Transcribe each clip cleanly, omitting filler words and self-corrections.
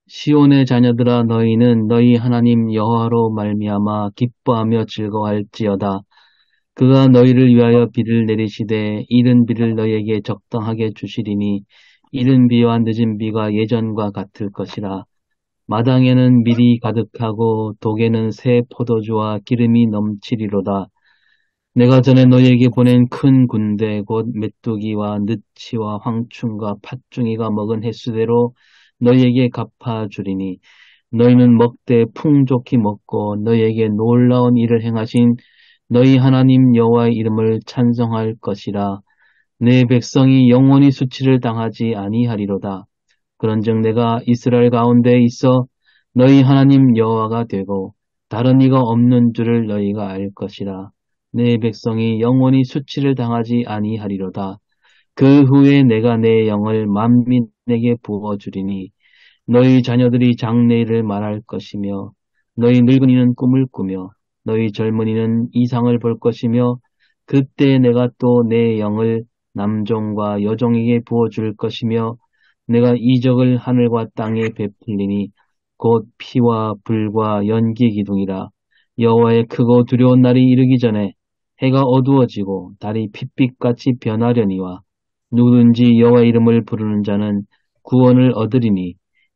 시온의 자녀들아 너희는 너희 하나님 여호와로 말미암아 기뻐하며 즐거워할지어다. 그가 너희를 위하여 비를 내리시되 이른 비를 너희에게 적당하게 주시리니 이른 비와 늦은 비가 예전과 같을 것이라. 마당에는 밀이 가득하고 독에는 새 포도주와 기름이 넘치리로다. 내가 전에 너희에게 보낸 큰 군대 곧 메뚜기와 느치와 황충과 팥중이가 먹은 횟수대로 너희에게 갚아주리니 너희는 먹되 풍족히 먹고 너희에게 놀라운 일을 행하신 너희 하나님 여호와의 이름을 찬송할 것이라. 내 백성이 영원히 수치를 당하지 아니하리로다. 그런즉 내가 이스라엘 가운데 있어 너희 하나님 여호와가 되고 다른 이가 없는 줄을 너희가 알 것이라. 내 백성이 영원히 수치를 당하지 아니하리로다. 그 후에 내가 내 영을 만민에게 부어주리니 너희 자녀들이 장래일을 말할 것이며 너희 늙은이는 꿈을 꾸며 너희 젊은이는 이상을 볼 것이며 그때 내가 또 내 영을 남종과 여종에게 부어줄 것이며 내가 이적을 하늘과 땅에 베풀리니 곧 피와 불과 연기 기둥이라. 여호와의 크고 두려운 날이 이르기 전에 해가 어두워지고 달이 핏빛같이 변하려니와 누구든지 여호와 이름을 부르는 자는 구원을 얻으리니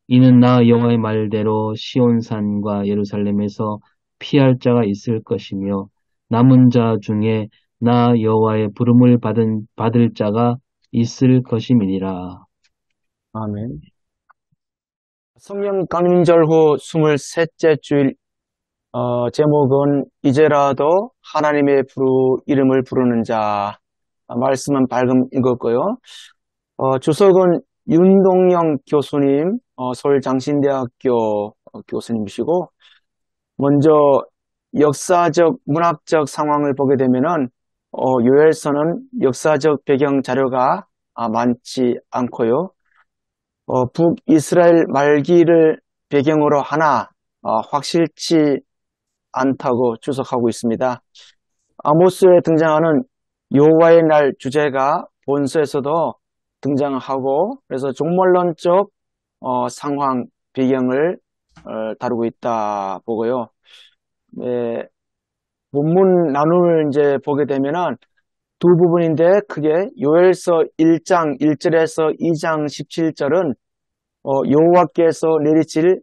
이는 나 여호와의 말대로 시온산과 예루살렘에서 피할 자가 있을 것이며 남은 자 중에 나 여호와의 부름을 받을 자가 있을 것임이니라. 아멘. 성령 강림절 후 23째 주일, 제목은 이제라도 하나님의 이름을 부르는 자. 말씀은 밝음 읽었고요. 주석은 윤동영 교수님, 서울장신대학교 교수님이시고, 먼저 역사적, 문학적 상황을 보게 되면은, 요엘서는 역사적 배경 자료가 많지 않고요. 북이스라엘 말기를 배경으로 하나 확실치 않다고 주석하고 있습니다. 아모스에 등장하는 여호와의 날 주제가 본서에서도 등장하고 그래서 종말론적 상황 배경을 다루고 있다 보고요. 네, 본문 나눔을 이제 보게 되면은 두 부분인데 크게 요엘서 1장 1절에서 2장 17절은 여호와께서 내리칠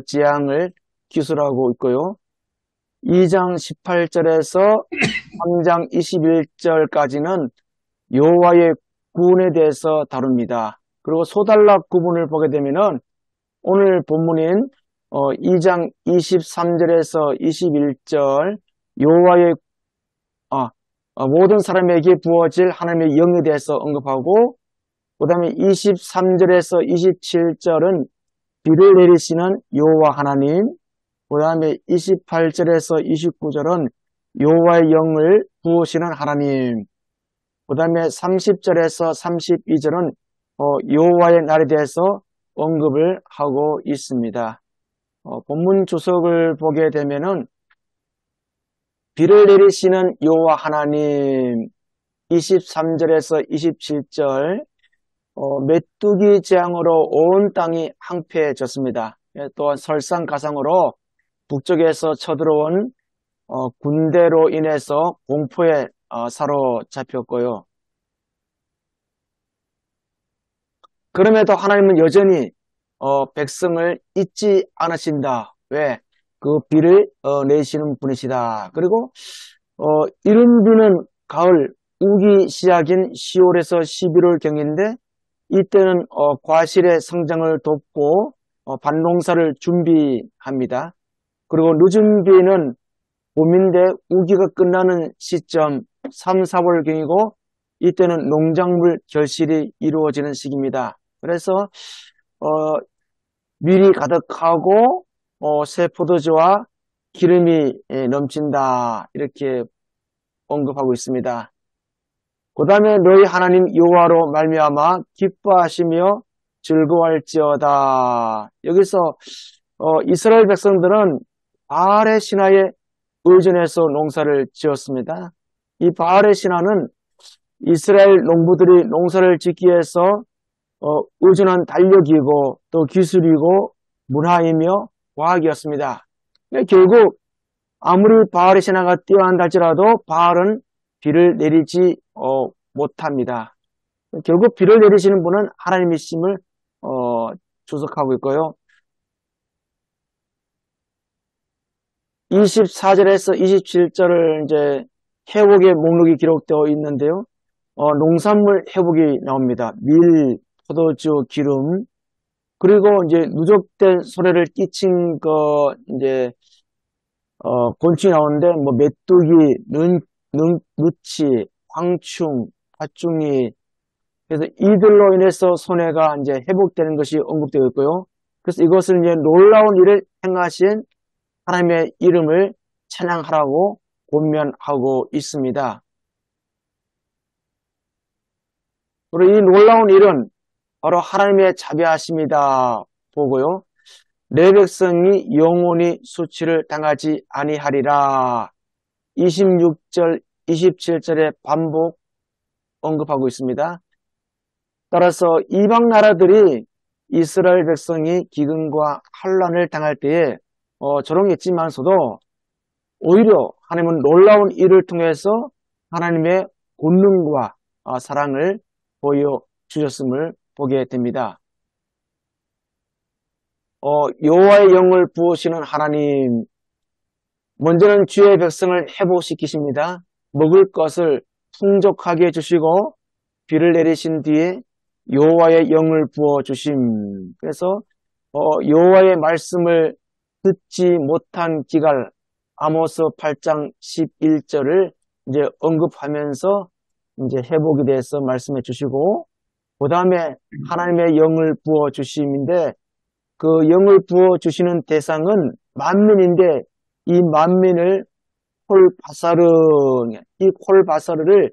재앙을 기술하고 있고요. 2장 18절에서 3장 21절까지는 여호와의 구원에 대해서 다룹니다. 그리고 소단락 구분을 보게 되면은 오늘 본문인 2장 23절에서 21절 여호와의 모든 사람에게 부어질 하나님의 영에 대해서 언급하고 그 다음에 23절에서 27절은 비를 내리시는 여호와 하나님, 그 다음에 28절에서 29절은 여호와의 영을 부으시는 하나님, 그 다음에 30절에서 32절은 여호와의 날에 대해서 언급을 하고 있습니다. 본문 주석을 보게 되면은 비를 내리시는 여호와 하나님 23절에서 27절 메뚜기 재앙으로 온 땅이 황폐해졌습니다. 또한 설상가상으로 북쪽에서 쳐들어온 군대로 인해서 공포에 사로잡혔고요. 그럼에도 하나님은 여전히 백성을 잊지 않으신다. 왜? 그 비를 내시는 분이시다. 그리고 이른 비는 가을 우기 시작인 10월에서 11월경인데 이때는 과실의 성장을 돕고 밭농사를 준비합니다. 그리고 늦은 비는 봄인데 우기가 끝나는 시점 3, 4월경이고 이때는 농작물 결실이 이루어지는 시기입니다. 그래서 밀이 가득하고 새 포도주와 기름이 넘친다 이렇게 언급하고 있습니다. 그 다음에 너희 하나님 여호와로 말미암아 기뻐하시며 즐거워할지어다. 여기서 이스라엘 백성들은 바알의 신화에 의존해서 농사를 지었습니다. 이 바알의 신화는 이스라엘 농부들이 농사를 짓기 위해서 의존한 달력이고 또 기술이고 문화이며 과학이었습니다. 결국 아무리 바알의 신화가 뛰어난다 할지라도 바알은 비를 내리지 못합니다. 결국 비를 내리시는 분은 하나님이심을 주석하고 있고요. 24절에서 27절을 이제 회복의 목록이 기록되어 있는데요. 농산물 회복이 나옵니다. 밀, 포도주, 기름, 그리고 이제 누적된 소래를 끼친 이제 곤충이 나오는데, 뭐 메뚜기, 누치, 황충, 팥중이, 그래서 이들로 인해서 손해가 이제 회복되는 것이 언급되어 있고요. 그래서 이것을 이제 놀라운 일을 행하신 하나님의 이름을 찬양하라고 권면하고 있습니다. 그리고 이 놀라운 일은 바로 하나님의 자비하심이다 보고요. 내 백성이 영원히 수치를 당하지 아니하리라. 26절, 27절에 반복 언급하고 있습니다. 따라서 이방 나라들이 이스라엘 백성이 기근과 환란을 당할 때에 조롱했지만서도 오히려 하나님은 놀라운 일을 통해서 하나님의 권능과 사랑을 보여주셨음을 보게 됩니다. 여호와의 영을 부으시는 하나님, 먼저는 주의 백성을 회복시키십니다. 먹을 것을 풍족하게 해주시고 비를 내리신 뒤에 여호와의 영을 부어주심. 그래서 여호와의 말씀을 듣지 못한 기갈, 아모스 8장 11절을 이제 언급하면서 이제 회복에 대해서 말씀해 주시고, 그 다음에 하나님의 영을 부어 주심인데, 그 영을 부어 주시는 대상은 만민인데, 이 만민을 콜바사르, 이 콜바사르를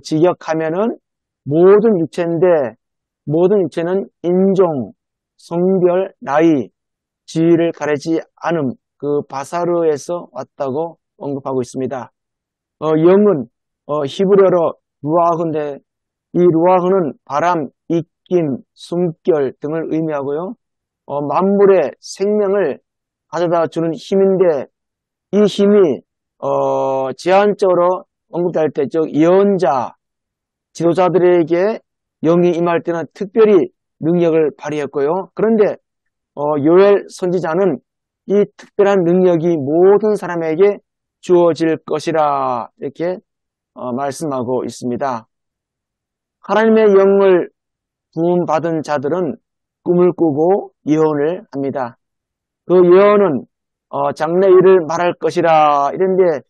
직역하면은 모든 육체인데, 모든 육체는 인종, 성별, 나이, 지위를 가리지 않음, 그 바사르에서 왔다고 언급하고 있습니다. 영은 히브리어로 루아흐인데, 이 루아흐는 바람, 입김, 숨결 등을 의미하고요. 만물의 생명을 가져다 주는 힘인데, 이 힘이 제한적으로 언급될 때, 즉 예언자, 지도자들에게 영이 임할 때는 특별히 능력을 발휘했고요. 그런데 요엘 선지자는 이 특별한 능력이 모든 사람에게 주어질 것이라 이렇게 말씀하고 있습니다. 하나님의 영을 부음받은 자들은 꿈을 꾸고 예언을 합니다. 그 예언은 장래 일을 말할 것이라 이런데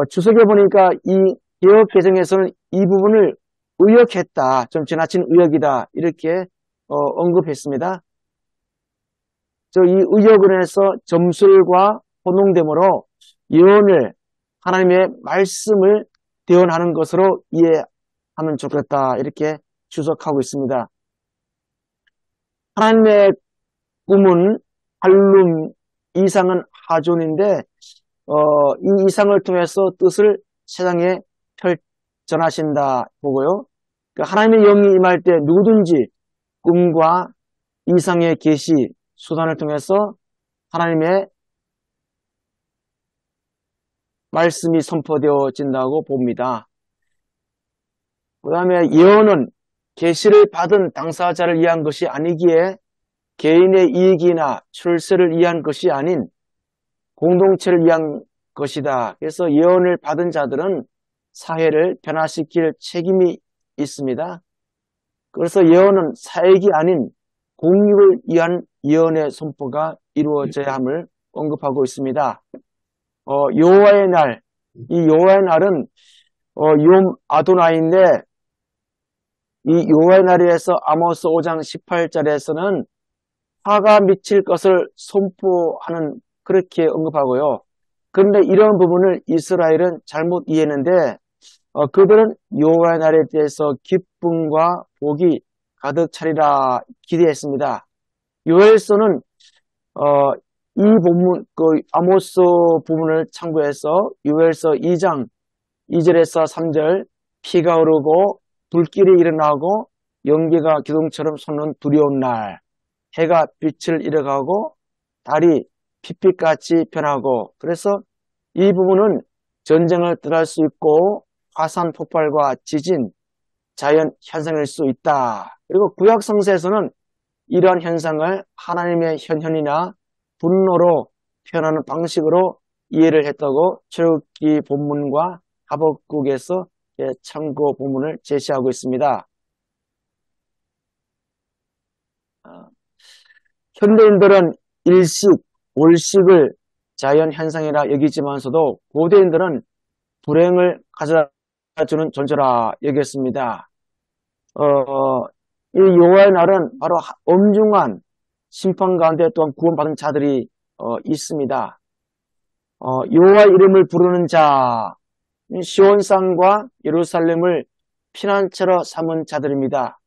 주석에 보니까 이 개역 개정에서는 이 부분을 의역했다, 좀 지나친 의역이다 이렇게 언급했습니다. 이 의역을 해서 점술과 혼동됨으로 예언을 하나님의 말씀을 대언하는 것으로 이해하면 좋겠다 이렇게 주석하고 있습니다. 하나님의 꿈은 할룸, 이상은 하존인데 이 이상을 통해서 뜻을 세상에 전하신다 보고요. 하나님의 영이 임할 때 누구든지 꿈과 이상의 계시, 수단을 통해서 하나님의 말씀이 선포되어진다고 봅니다. 그 다음에 예언은 계시를 받은 당사자를 위한 것이 아니기에 개인의 이익이나 출세를 위한 것이 아닌 공동체를 위한 것이다. 그래서 예언을 받은 자들은 사회를 변화시킬 책임이 있습니다. 그래서 예언은 사익이 아닌 공익을 위한 예언의 선포가 이루어져야 함을 언급하고 있습니다. 여호와의 날, 이 여호와의 날은 욤 아도나이인데 이 여호와의 날에서 아모스 5장 18절에서는 화가 미칠 것을 선포하는 그렇게 언급하고요. 그런데 이런 부분을 이스라엘은 잘못 이해했는데 그들은 여호와의 날에 대해서 기쁨과 복이 가득 차리라 기대했습니다. 요엘서는 이 본문 그 아모스 부분을 참고해서 요엘서 2장 2절에서 3절 피가 흐르고 불길이 일어나고 연기가 기둥처럼 솟는 두려운 날, 해가 빛을 잃어가고 달이 핏빛같이 변하고, 그래서 이 부분은 전쟁을 뜻할 수 있고 화산 폭발과 지진, 자연 현상일 수 있다. 그리고 구약 성서에서는 이러한 현상을 하나님의 현현이나 분노로 표현하는 방식으로 이해를 했다고 출애굽기 본문과 하박국에서 참고 본문을 제시하고 있습니다. 현대인들은 일식, 월식을 자연 현상이라 여기지만서도 고대인들은 불행을 가져다주는 존재라 여겼습니다. 이 여호와의 날은 바로 엄중한 심판 가운데 또한 구원받은 자들이 있습니다. 여호와 이름을 부르는 자, 시온산과 예루살렘을 피난처로 삼은 자들입니다.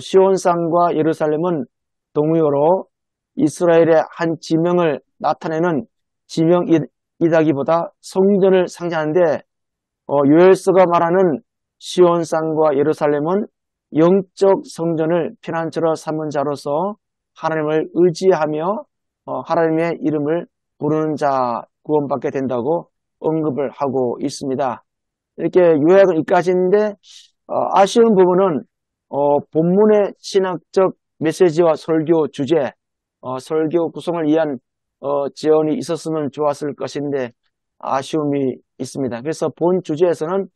시온산과 예루살렘은 동의어로 이스라엘의 한 지명을 나타내는 지명이다기보다 성전을 상징하는데, 요엘서가 말하는 시온산과 예루살렘은 영적 성전을 피난처로 삼은 자로서 하나님을 의지하며 하나님의 이름을 부르는 자 구원받게 된다고 언급을 하고 있습니다. 이렇게 요약은 여기까지인데, 아쉬운 부분은 본문의 신학적 메시지와 설교 주제, 설교 구성을 위한 지원이 있었으면 좋았을 것인데 아쉬움이 있습니다. 그래서 본 주제에서는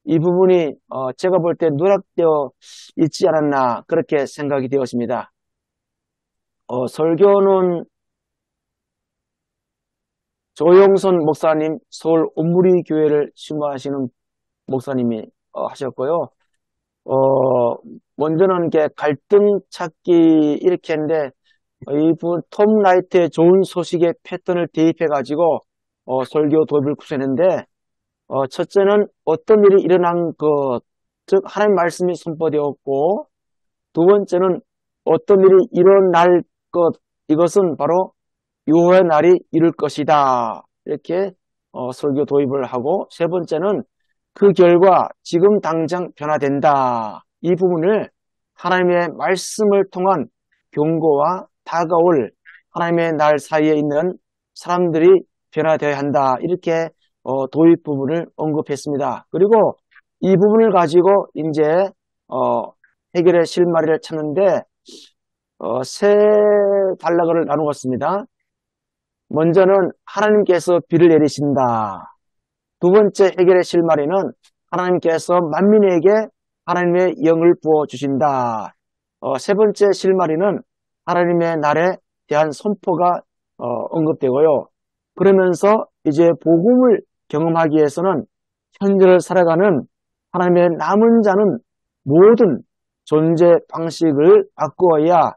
이 부분이 제가 볼 때 누락되어 있지 않았나 그렇게 생각이 되었습니다. 설교는 조용선 목사님, 서울 온무리 교회를 신방하시는 목사님이 하셨고요. 먼저는 이렇게 갈등 찾기 이렇게 했는데, 이분 톰 라이트의 좋은 소식의 패턴을 대입해가지고 설교 도입을 구성했는데, 첫째는 어떤 일이 일어난 것, 즉 하나님 말씀이 선포되었고, 두 번째는 어떤 일이 일어날 것, 이것은 바로 여호와의 날이 이룰 것이다. 이렇게 설교 도입을 하고, 세 번째는 그 결과 지금 당장 변화된다. 이 부분을 하나님의 말씀을 통한 경고와 다가올 하나님의 날 사이에 있는 사람들이 변화되어야 한다. 이렇게 도입 부분을 언급했습니다. 그리고 이 부분을 가지고 이제 해결의 실마리를 찾는데 세 단락을 나누었습니다. 먼저는 하나님께서 비를 내리신다. 두 번째 해결의 실마리는 하나님께서 만민에게 하나님의 영을 부어주신다. 세 번째 실마리는 하나님의 날에 대한 선포가 언급되고요. 그러면서 이제 복음을 경험하기 위해서는 현재를 살아가는 하나님의 남은 자는 모든 존재 방식을 바꾸어야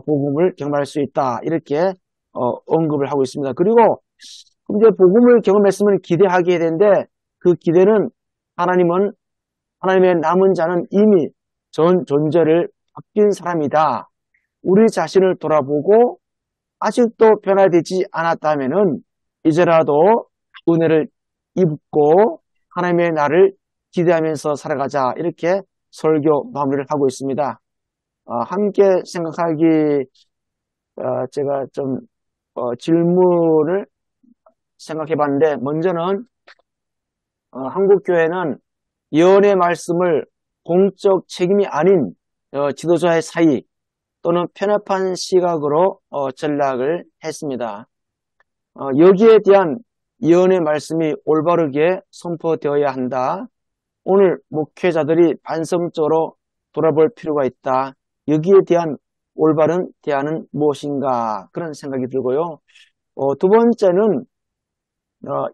복음을 경험할 수 있다. 이렇게 언급을 하고 있습니다. 그리고 이제 복음을 경험했으면 기대하게 되는데, 그 기대는 하나님의 남은 자는 이미 전 존재를 바뀐 사람이다. 우리 자신을 돌아보고 아직도 변화되지 않았다면은 이제라도 은혜를 입고 하나님의 날을 기대하면서 살아가자. 이렇게 설교 마무리를 하고 있습니다. 함께 생각하기 제가 좀 질문을 생각해 봤는데, 먼저는 한국교회는 예언의 말씀을 공적 책임이 아닌 지도자의 사이 또는 편협한 시각으로 전락을 했습니다. 여기에 대한 예언의 말씀이 올바르게 선포되어야 한다. 오늘 목회자들이 반성적으로 돌아볼 필요가 있다. 여기에 대한 올바른 대안은 무엇인가, 그런 생각이 들고요. 두 번째는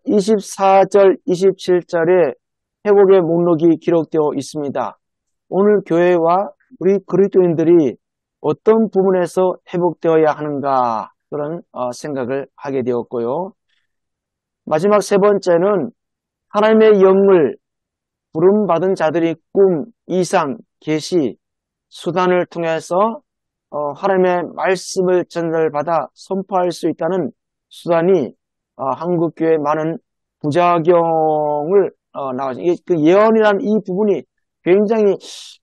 24절, 27절에 회복의 목록이 기록되어 있습니다. 오늘 교회와 우리 그리스도인들이 어떤 부분에서 회복되어야 하는가, 그런 생각을 하게 되었고요. 마지막 세 번째는 하나님의 영을 부름받은 자들이 꿈, 이상, 계시, 수단을 통해서 하나님의 말씀을 전달받아 선포할 수 있다는 수단이 한국교회 많은 부작용을 나가죠. 그 예언이라는 이 부분이 굉장히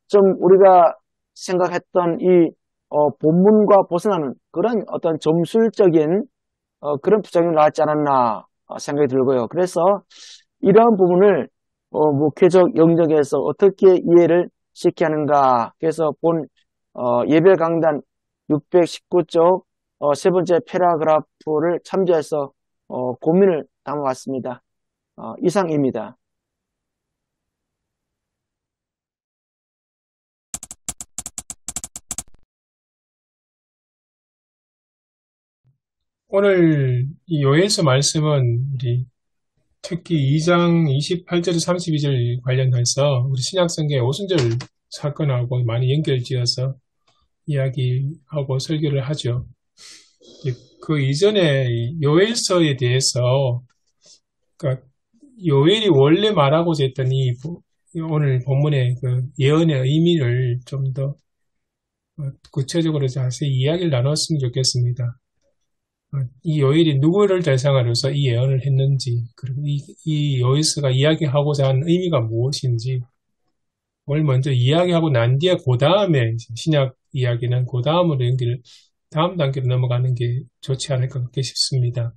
좀 우리가 생각했던 이 본문과 벗어나는 그런 어떤 점술적인 그런 부작용이 나왔지 않았나 생각이 들고요. 그래서 이러한 부분을 목회적 영역에서 어떻게 이해를 시켜야 하는가. 그래서 본 예배 강단 619쪽 세 번째 패러그래프를 참조해서 고민을 담아왔습니다. 이상입니다. 오늘 이 요엘서 말씀은 우리 특히 2장 28절에서 32절 관련해서 우리 신약성경의 오순절 사건하고 많이 연결지어서 이야기하고 설교를 하죠. 그 이전에 요엘서에 대해서 그러니까 요엘이 원래 말하고자 했던 오늘 본문의 그 예언의 의미를 좀 더 구체적으로 자세히 이야기를 나눴으면 좋겠습니다. 이 요일이 누구를 대상으로서 이 예언을 했는지, 그리고 이 요일서가 이야기하고자 하는 의미가 무엇인지, 뭘 먼저 이야기하고 난 뒤에 그 다음에 신약 이야기는 그 다음으로 다음 단계로 넘어가는 게 좋지 않을까 그렇게 싶습니다.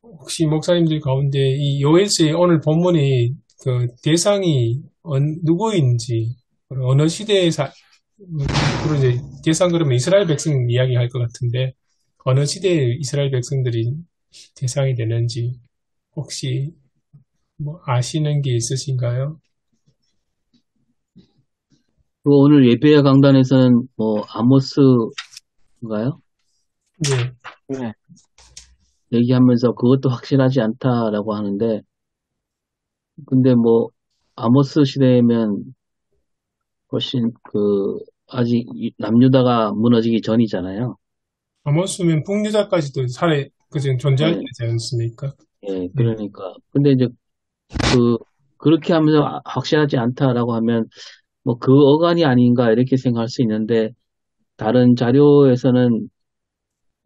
혹시 목사님들 가운데 이 요일서의 오늘 본문이 그 대상이 누구인지, 어느 시대에 그리고 이제 대상 그러면 이스라엘 백성 이야기할 것 같은데 어느 시대의 이스라엘 백성들이 대상이 되는지 혹시 뭐 아시는 게 있으신가요? 오늘 예배 강단에서는 아모스인가요? 네. 네. 얘기하면서 그것도 확실하지 않다라고 하는데, 근데 아모스 시대면 훨씬 아직 남유다가 무너지기 전이잖아요. 아모스면 북유다까지도 그전 존재할 예, 때지 않습니까? 예, 네. 그러니까. 근데 이제 그렇게 하면서 확실하지 않다라고 하면, 그 어간이 아닌가 이렇게 생각할 수 있는데, 다른 자료에서는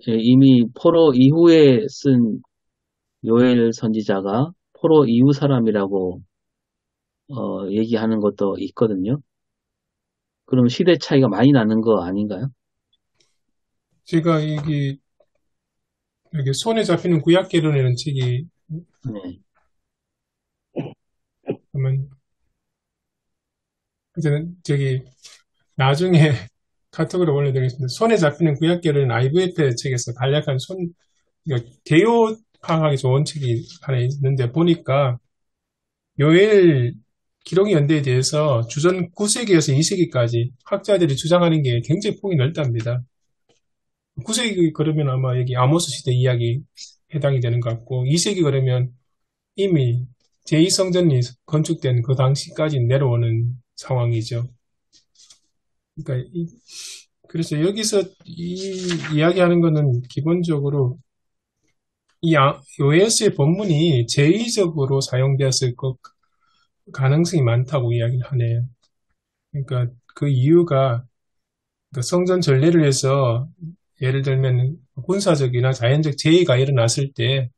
이미 포로 이후에 쓴 요엘 선지자가 포로 이후 사람이라고 얘기하는 것도 있거든요. 그럼 시대 차이가 많이 나는 거 아닌가요? 제가 여기 손에 잡히는 구약계론이라는 책이 네. 보면 저기 나중에 카톡으로 올려드리겠습니다. 손에 잡히는 구약계론은 IVF 책에서 간략한 개요 파악하기 좋은 책이 하나 있는데 보니까 요엘 기록 연대에 대해서 주전 9세기에서 2세기까지 학자들이 주장하는 게 굉장히 폭이 넓답니다. 9세기 그러면 아마 여기 아모스 시대 이야기 해당이 되는 것 같고 2세기 그러면 이미 제2성전이 건축된 그 당시까지 내려오는 상황이죠. 그러니까 그래서 여기서 이야기하는 거는 기본적으로 요에스의 본문이 제의적으로 사용되었을 것 가능성이 많다고 이야기를 하네요. 그러니까 그 이유가 그러니까 성전 전례를 해서 예를 들면 군사적이나 자연적 재해가 일어났을 때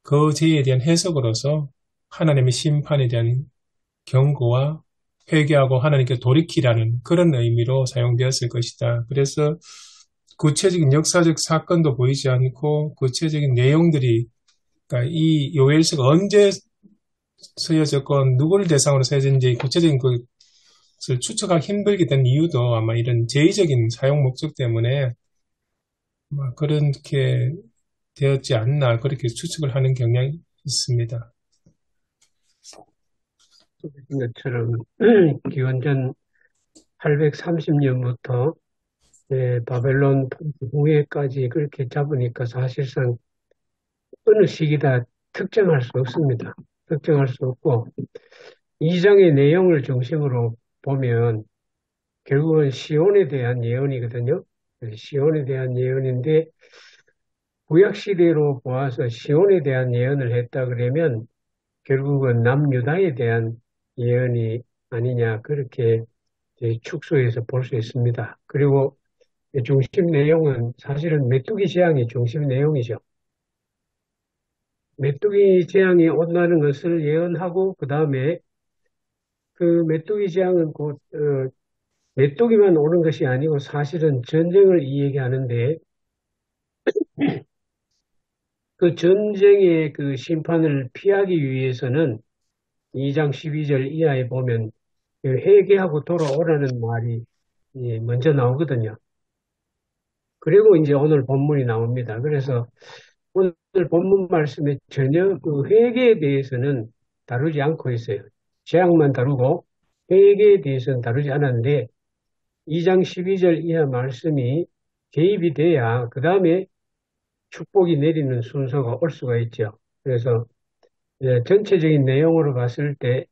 그 재해에 대한 해석으로서 하나님의 심판에 대한 경고와 회개하고 하나님께 돌이키라는 그런 의미로 사용되었을 것이다. 그래서 구체적인 역사적 사건도 보이지 않고 구체적인 내용들이 그러니까 이 요엘서가 언제 쓰여졌건 누구를 대상으로 쓰여졌는지 구체적인 것을 추측하기 힘들게 된 이유도 아마 이런 제의적인 사용 목적 때문에 아마 그렇게 되었지 않나 그렇게 추측을 하는 경향이 있습니다. 것처럼 기원전 830년부터 바벨론 후예까지 그렇게 잡으니까 사실상 어느 시기다 특정할 수 없습니다. 특정할 수 없고 이 장의 내용을 중심으로 보면 결국은 시온에 대한 예언이거든요. 시온에 대한 예언인데 구약시대로 보아서 시온에 대한 예언을 했다 그러면 결국은 남유다에 대한 예언이 아니냐 그렇게 축소해서 볼 수 있습니다. 그리고 중심 내용은 사실은 메뚜기 재앙이 중심 내용이죠. 메뚜기 재앙이 온다는 것을 예언하고 그 다음에 그 메뚜기 재앙은 곧 메뚜기만 오는 것이 아니고 사실은 전쟁을 이야기하는데 그 전쟁의 그 심판을 피하기 위해서는 2장 12절 이하에 보면 회개하고 돌아오라는 말이 먼저 나오거든요. 그리고 이제 오늘 본문이 나옵니다. 그래서 오늘 본문 말씀에 전혀 그 회개에 대해서는 다루지 않고 있어요. 재앙만 다루고 회개에 대해서는 다루지 않았는데 2장 12절 이하 말씀이 개입이 돼야 그 다음에 축복이 내리는 순서가 올 수가 있죠. 그래서 전체적인 내용으로 봤을 때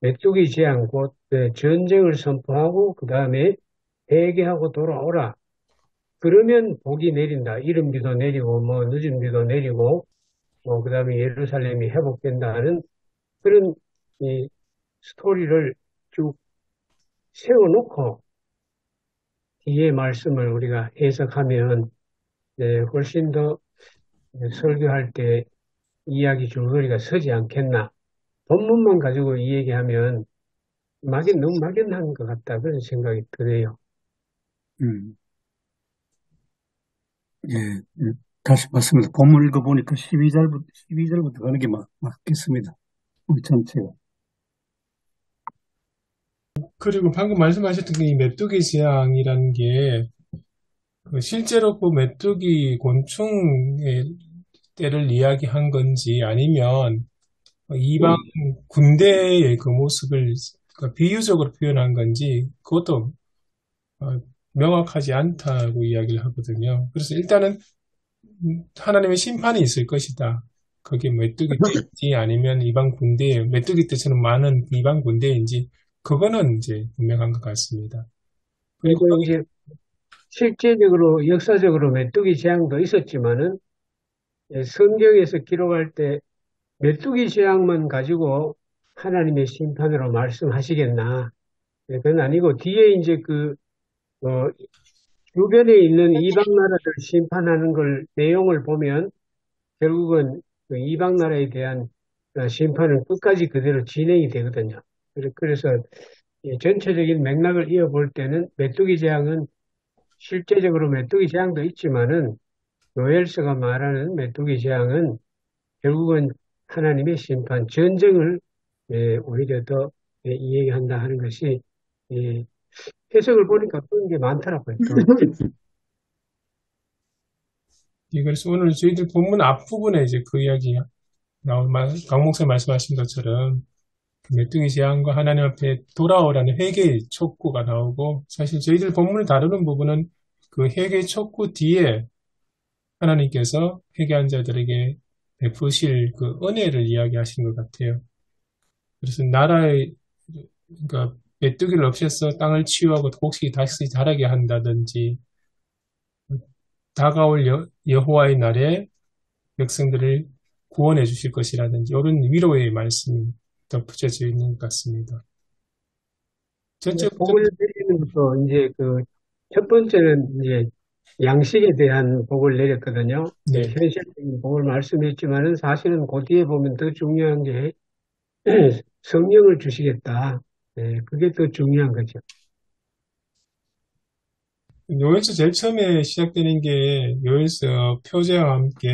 메뚜기 재앙 곧 전쟁을 선포하고 그 다음에 회개하고 돌아오라. 그러면 복이 내린다. 이른 비도 내리고 뭐 늦은 비도 내리고 그 다음에 예루살렘이 회복된다는 그런 이 스토리를 쭉 세워놓고 뒤에 말씀을 우리가 해석하면 훨씬 더 설교할 때 이야기 줄거리가 서지 않겠나. 본문만 가지고 이 얘기하면 너무 막연한 것 같다. 그런 생각이 드네요. 음, 예, 다시 맞습니다. 본문 읽어보니까 12절부터 가는 게 맞겠습니다. 우리 전체가. 그리고 방금 말씀하셨던 이 메뚜기 재앙이라는 게 실제로 그 메뚜기 곤충의 때를 이야기한 건지 아니면 이방 군대의 그 모습을 비유적으로 표현한 건지 그것도 명확하지 않다고 이야기를 하거든요. 그래서 일단은 하나님의 심판이 있을 것이다. 그게 메뚜기 떼인지 아니면 이방 군대, 메뚜기 떼처럼 많은 이방 군대인지 그거는 이제 분명한 것 같습니다. 그리고 이제 실제적으로 역사적으로 메뚜기 재앙도 있었지만은 성경에서 기록할 때 메뚜기 재앙만 가지고 하나님의 심판으로 말씀하시겠나? 그건 아니고 뒤에 이제 주변에 있는 이방 나라를 심판하는 걸 내용을 보면 결국은 그 이방 나라에 대한 심판은 끝까지 그대로 진행이 되거든요. 그래서 전체적인 맥락을 이어볼 때는 메뚜기 재앙은 실제적으로 메뚜기 재앙도 있지만은 요엘서가 말하는 메뚜기 재앙은 결국은 하나님의 심판, 전쟁을 오히려 더 이야기한다 하는 것이 해석을 보니까 그런 게 많더라고요. 그래서 오늘 저희들 본문 앞부분에 이제 그 이야기 강 목사님 말씀하신 것처럼 메뚜기 재앙과 하나님 앞에 돌아오라는 회개의 촉구가 나오고 사실 저희들 본문을 다루는 부분은 그 회개의 촉구 뒤에 하나님께서 회개한 자들에게 베푸실 그 은혜를 이야기하시는 것 같아요. 그래서 그러니까 메뚜기를 없애서 땅을 치유하고 곡식이 다시 자라게 한다든지 다가올 여호와의 날에 백성들을 구원해 주실 것이라든지 이런 위로의 말씀이 덧붙여져 있는 것 같습니다. 복을 내리는 것도 이제 첫 번째는 이제 양식에 대한 복을 내렸거든요. 네. 현실적인 복을 말씀했지만은 사실은 그 뒤에 보면 더 중요한 게 성령을 주시겠다. 그게 더 중요한 거죠. 요엘서 제일 처음에 시작되는 게 요엘서 표제와 함께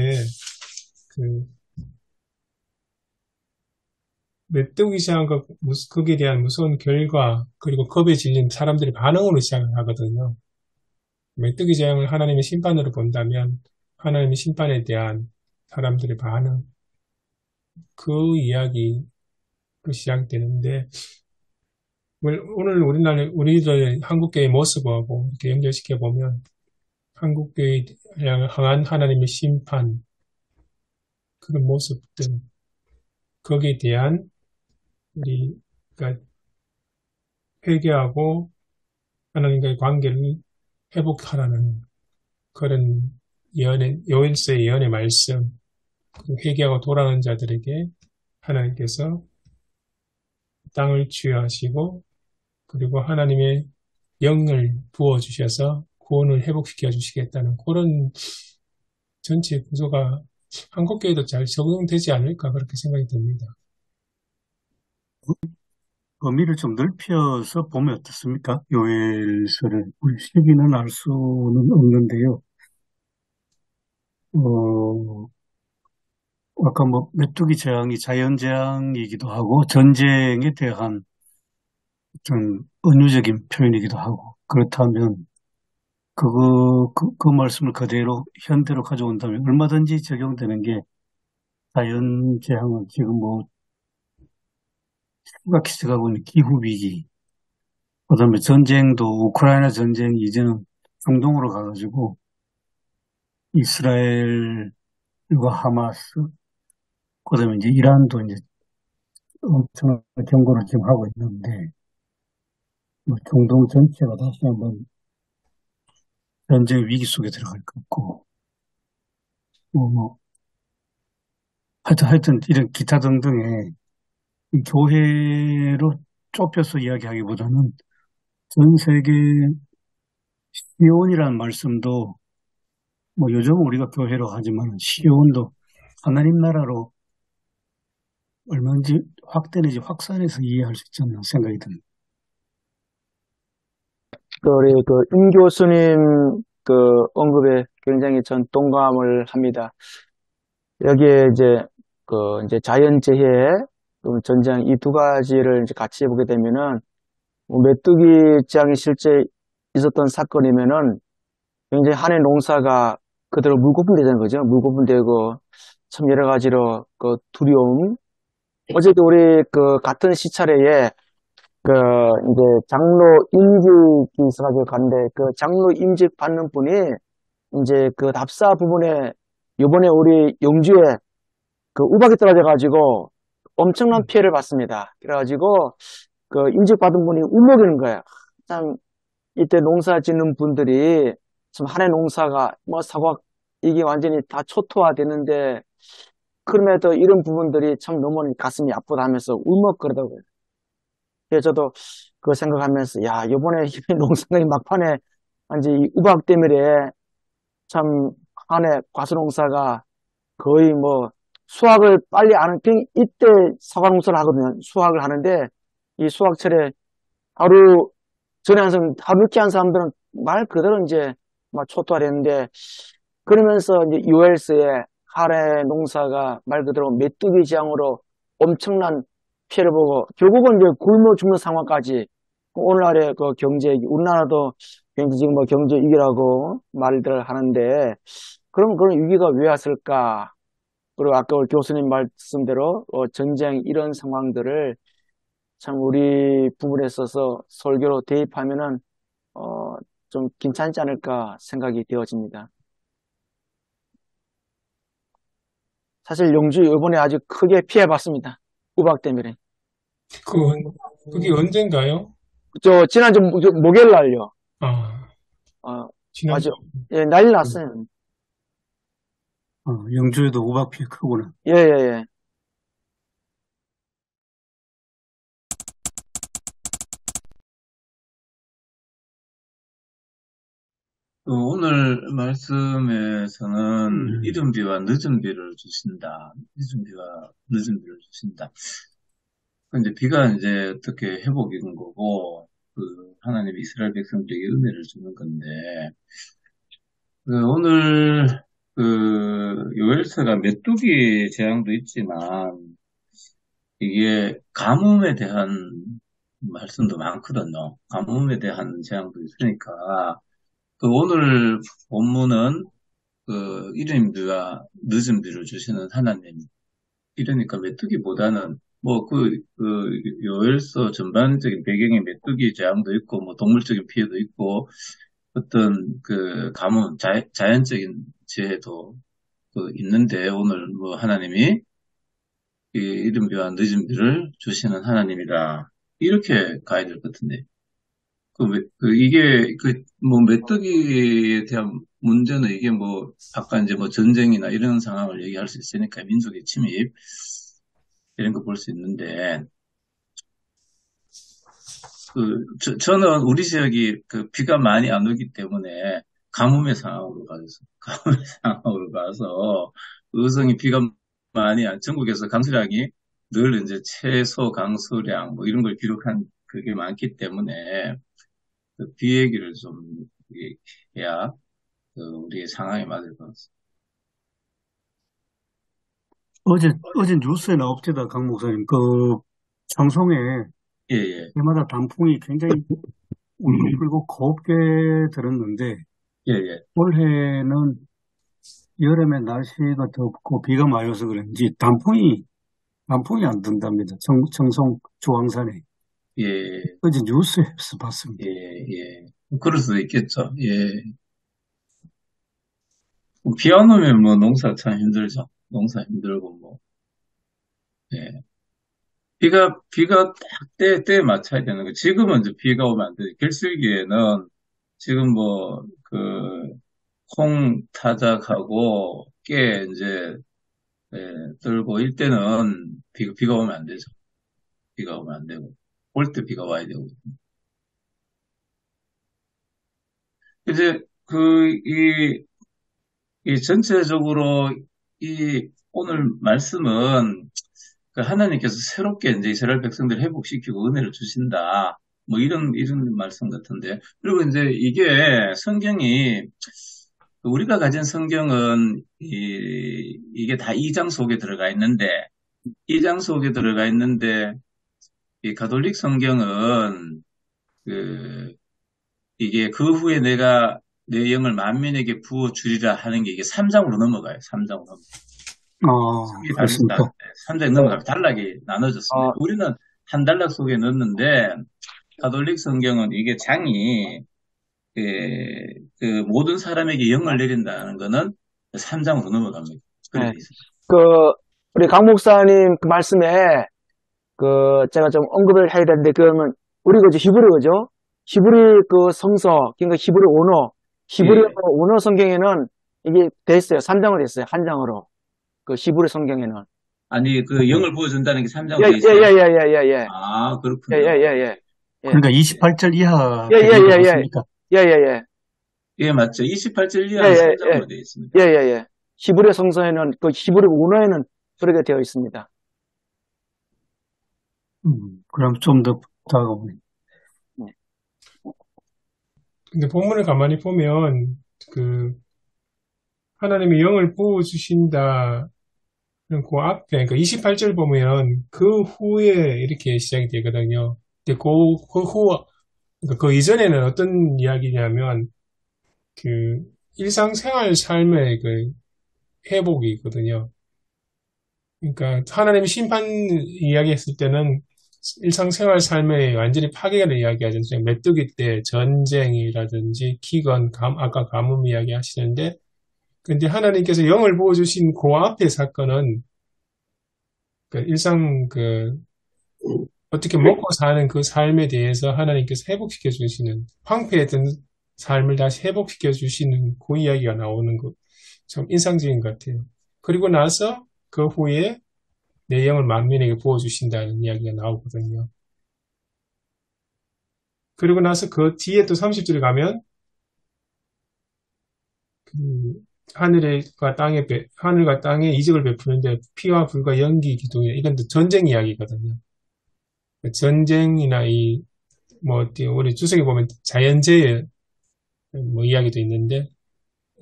메뚜기 재앙과 거기에 대한 무서운 결과 그리고 겁에 질린 사람들의 반응으로 시작을 하거든요. 메뚜기 재앙을 하나님의 심판으로 본다면 하나님의 심판에 대한 사람들의 반응 그 이야기로 시작되는데 오늘 우리들 한국교회의 모습하고 이렇게 연결시켜 보면 한국교회에 향한 하나님의 심판 그런 모습들 거기에 대한 우리가 회개하고 하나님과의 관계를 회복하라는 그런 요엘서의 예언의 말씀 회개하고 돌아오는 자들에게 하나님께서 땅을 치유하시고 그리고 하나님의 영을 부어주셔서 구원을 회복시켜 주시겠다는 그런 전체 구조가 한국교회도 잘 적용되지 않을까 그렇게 생각이 듭니다. 범위를 좀 넓혀서 보면 어떻습니까? 요엘서를 우리 시기는 알 수는 없는데요. 아까 뭐 메뚜기 재앙이 자연재앙이기도 하고 전쟁에 대한 어떤 은유적인 표현이기도 하고 그렇다면 그 말씀을 그대로 현대로 가져온다면 얼마든지 적용되는 게 자연재앙은 지금 뭐 심각히 가고 있는 기후위기 그다음에 전쟁도 우크라이나 전쟁이 이제는 중동으로 가가지고 이스라엘과 하마스 그다음에 이제 이란도 이제 엄청난 경고를 지금 하고 있는데 뭐 중동 전체가 다시 한번 전쟁 위기 속에 들어갈 것 같고 뭐 하여튼 이런 기타 등등의 이 교회로 좁혀서 이야기하기보다는 전 세계 시온이라는 말씀도 뭐 요즘 우리가 교회로 하지만 시온도 하나님 나라로 얼마든지 확대내지 확산해서 이해할 수 있지 않나 생각이 듭니다. 우리 임 교수님 언급에 굉장히 전 동감을 합니다. 여기에 이제 자연재해, 또 전쟁 이 두 가지를 이제 같이 보게 되면은 뭐 메뚜기 재앙이 실제 있었던 사건이면은 굉장히 한해 농사가 그대로 물고분되는 거죠. 물고분되고 참 여러 가지로 두려움. 어제도 우리 같은 시차례에 이제 장로 임직이 있어가지고 갔는데 그 장로 임직 받는 분이 이제 그 답사 부분에 요번에 우리 영주에 우박이 떨어져가지고 엄청난 피해를 받습니다. 그래가지고 임직 받은 분이 울먹이는 거예요. 참 이때 농사 짓는 분들이 참 한해 농사가 뭐 사과 이게 완전히 다 초토화되는데 그럼에도 이런 부분들이 참 너무 가슴이 아프다면서 울먹거리더라고요. 그래서 저도 그거 생각하면서 야 요번에 농사가 막판에 완전 히 우박 때문에 참 한해 과수농사가 거의 뭐 수확을 빨리 안 하는 이때 사과 농사를 하거든요. 수확을 하는데 이 수확철에 하루 전에 하루 늦게 한 사람들은 말 그대로 이제 막 초토화됐는데 그러면서 이제 ULS의 한해 농사가 말 그대로 메뚜기 재앙으로 엄청난 피해를 보고 결국은 이제 굶어 죽는 상황까지 오늘날의 경제 우리나라도 굉장히 지금 뭐 경제 위기라고 말들 하는데 그럼 그런 위기가 왜 왔을까? 그리고 아까 우리 교수님 말씀대로 전쟁 이런 상황들을 참 우리 부분에 있어서 설교로 대입하면은 좀 괜찮지 않을까 생각이 되어집니다. 사실 영주 이번에 아주 크게 피해봤습니다. 우박 때문에. 그게 언젠가요? 지난주 목요일 날요. 지난주. 맞아. 예, 난리 났어요. 영주에도 우박 피해 크구나. 예. 오늘 말씀에서는 이른 비와 늦은 비를 주신다. 늦은 비와 늦은 비를 주신다. 근데 비가 이제 어떻게 회복인 거고, 하나님이 이스라엘 백성들에게 은혜를 주는 건데, 오늘 요엘서가 메뚜기 재앙도 있지만, 이게 가뭄에 대한 말씀도 많거든요. 가뭄에 대한 재앙도 있으니까, 오늘 본문은 이른 비와 늦은 비를 주시는 하나님. 이러니까 메뚜기보다는 요엘서 전반적인 배경에 메뚜기 재앙도 있고, 뭐 동물적인 피해도 있고, 어떤 가뭄, 자연적인 재해도 있는데, 오늘 뭐 하나님이 이른 비와 늦은 비를 주시는 하나님이다. 이렇게 가야 될 것 같은데. 이게, 메뚜기에 대한 문제는 이게 아까 이제 전쟁이나 이런 상황을 얘기할 수 있으니까 민족의 침입, 이런 거 볼 수 있는데, 저는 우리 지역이 비가 많이 안 오기 때문에 가뭄의 상황으로 가서, 의성이 비가 전국에서 강수량이 늘 이제 채소, 강수량 뭐 이런 걸 기록한 그게 많기 때문에 그 비 얘기를 좀 해야 그 우리의 상황에 맞을 것 같습니다. 어제 뉴스에 나옵니다, 강 목사님. 그, 장송에 예, 예, 해마다 단풍이 굉장히 울긋불긋 곱게 들었는데, 예, 예. 올해는 여름에 날씨가 덥고 비가 많이 와서 그런지 단풍이 안 든답니다. 청송 주황산에. 예, 어제 뉴스에서 봤습니다. 예, 예. 그럴 수도 있겠죠. 예. 비 안 오면 뭐 농사 참 힘들죠. 농사 힘들고 뭐. 예. 비가 딱 때에 맞춰야 되는 거. 지금은 이제 비가 오면 안 돼. 길슬기에는 지금 뭐, 콩 타작하고 깨 이제, 예, 들고 이때는 비가 오면 안 되죠. 비가 오면 안 되고. 올 때 비가 와야 되고. 이제 이 전체적으로 오늘 말씀은 그 하나님께서 새롭게 이제 이스라엘 백성들을 회복시키고 은혜를 주신다. 뭐 이런 말씀 같은데. 그리고 이제 이게 성경이 우리가 가진 성경은 이게 다 2장 속에 들어가 있는데 2장 속에 들어가 있는데 이 가톨릭 성경은 그 이게 그 후에 내가 내 영을 만민에게 부어 주리라 하는 게 이게 3장으로 넘어가요. 3장으로 넘어가요. 이게 다릅니다. 그렇습니까? 3장이 넘어가면 단락이 나눠졌습니다. 어, 우리는 한 단락 속에 넣었는데 가톨릭 성경은 이게 장이 그 모든 사람에게 영을 내린다는 거는 3장으로 넘어갑니다. 그래 네. 돼 있어요. 그, 우리 강 목사님 그 말씀에, 제가 좀 언급을 해야 되는데, 그러면, 우리가 이제 히브리어죠? 히브리 그 성서, 그러니까 히브리 원어, 히브리 예. 원어 성경에는 이게 됐어요. 3장으로 됐어요. 한 장으로. 그 히브리 성경에는. 아니 그 영을 부어준다는 게 3장으로 예, 돼 예, 있어요. 예, 예, 예, 예, 예. 아 예, 그렇군요. 예, 예, 예. 예, 그러니까 28절 이하 예, 예, 되는 거 예, 예. 맞습니까? 예, 예, 예. 예 맞죠. 28절 예, 이하는 예, 3장으로 돼 있습니다. 예, 예, 예. 히브리 성서에는, 그 히브리 원어에는 그렇게 되어 있습니다. 그럼 좀 더 다가오네. 네. 근데 본문을 가만히 보면 그 하나님이 영을 부어 주신다. 그 앞에 그러니까 28절 보면 그 후에 이렇게 시작이 되거든요. 근데 그러니까 그 이전에는 어떤 이야기냐면 그 일상생활 삶의 그 회복이 있거든요. 그러니까 하나님이 심판 이야기했을 때는 일상생활 삶에 완전히 파괴를 이야기하잖아요. 메뚜기 때 전쟁이라든지 기근, 아까 가뭄 이야기 하시는데 근데 하나님께서 영을 부어주신 그 앞의 사건은 그 일상 어떻게 먹고 사는 그 삶에 대해서 하나님께서 회복시켜 주시는 황폐했던 삶을 다시 회복시켜 주시는 그 이야기가 나오는 것 참 인상적인 것 같아요. 그리고 나서 그 후에 내 영을 만민에게 부어주신다는 이야기가 나오거든요. 그리고 나서 그 뒤에 또 30절에 가면 그 하늘과 땅에 이적을 베푸는데 피와 불과 연기 기둥이나 이건 또 전쟁 이야기거든요. 전쟁이나 우리 주석에 보면 자연재해 이야기도 있는데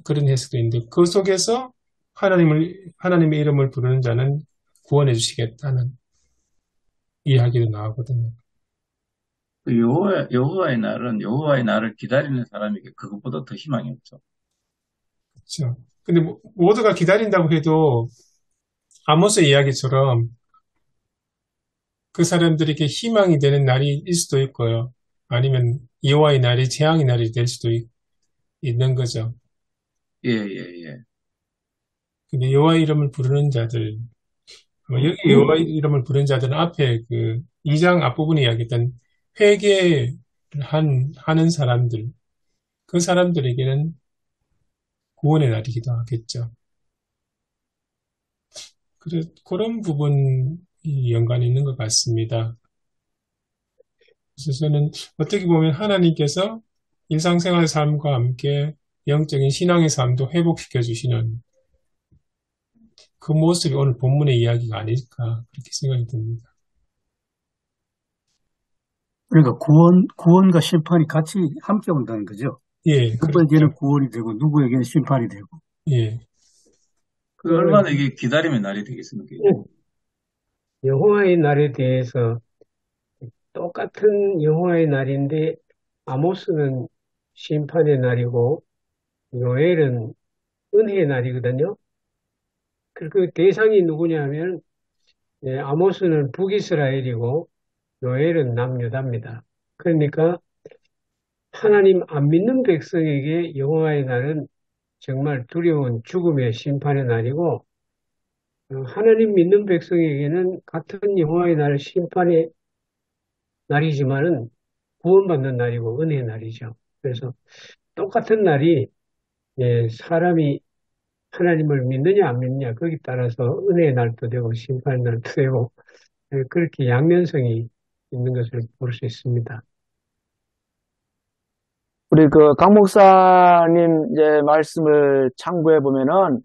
그런 해석도 있는데 그 속에서 하나님의 이름을 부르는 자는 구원해 주시겠다는 이야기도 나오거든요. 그 여호와의 날을 기다리는 사람에게 그것보다 더 희망이 없죠. 그렇죠. 근데 모두가 기다린다고 해도 아모스 이야기처럼 그 사람들에게 희망이 되는 날이 수도 있고요. 아니면 여호와의 날이 재앙의 날이 될 수도 있는 거죠. 예, 예, 예. 근데 여호와의 이름을 부르는 자들, 여기 여호와의 이름을 부르는 자들은 앞에 그 2장 앞부분에 이야기했던 회개를 하는 사람들, 그 사람들에게는 구원의 날이기도 하겠죠. 그런 부분이 연관이 있는 것 같습니다. 그래서 저는 어떻게 보면 하나님께서 일상생활 삶과 함께 영적인 신앙의 삶도 회복시켜 주시는 그 모습이 오늘 본문의 이야기가 아닐까 그렇게 생각이 듭니다. 그러니까 구원과 심판이 같이 함께 온다는 거죠. 예, 누구에게는 그렇죠. 구원이 되고 누구에게는 심판이 되고. 예, 그 얼마나 이게 기다림의 날이 되겠습니까? 여호와의 날에 대해서 똑같은 여호와의 날인데 아모스는 심판의 날이고 요엘은 은혜의 날이거든요. 그 대상이 누구냐면 아모스는 북이스라엘이고 요엘은 남유다입니다. 그러니까 하나님 안 믿는 백성에게 여호와의 날은 정말 두려운 죽음의 심판의 날이고 하나님 믿는 백성에게는 같은 여호와의 날 심판의 날이지만은 구원받는 날이고 은혜의 날이죠. 그래서 똑같은 날이 사람이 하나님을 믿느냐 안 믿느냐 거기에 따라서 은혜의 날도 되고 심판의 날도 되고 그렇게 양면성이 있는 것을 볼 수 있습니다. 우리 그 강 목사님 이제 말씀을 참고해 보면은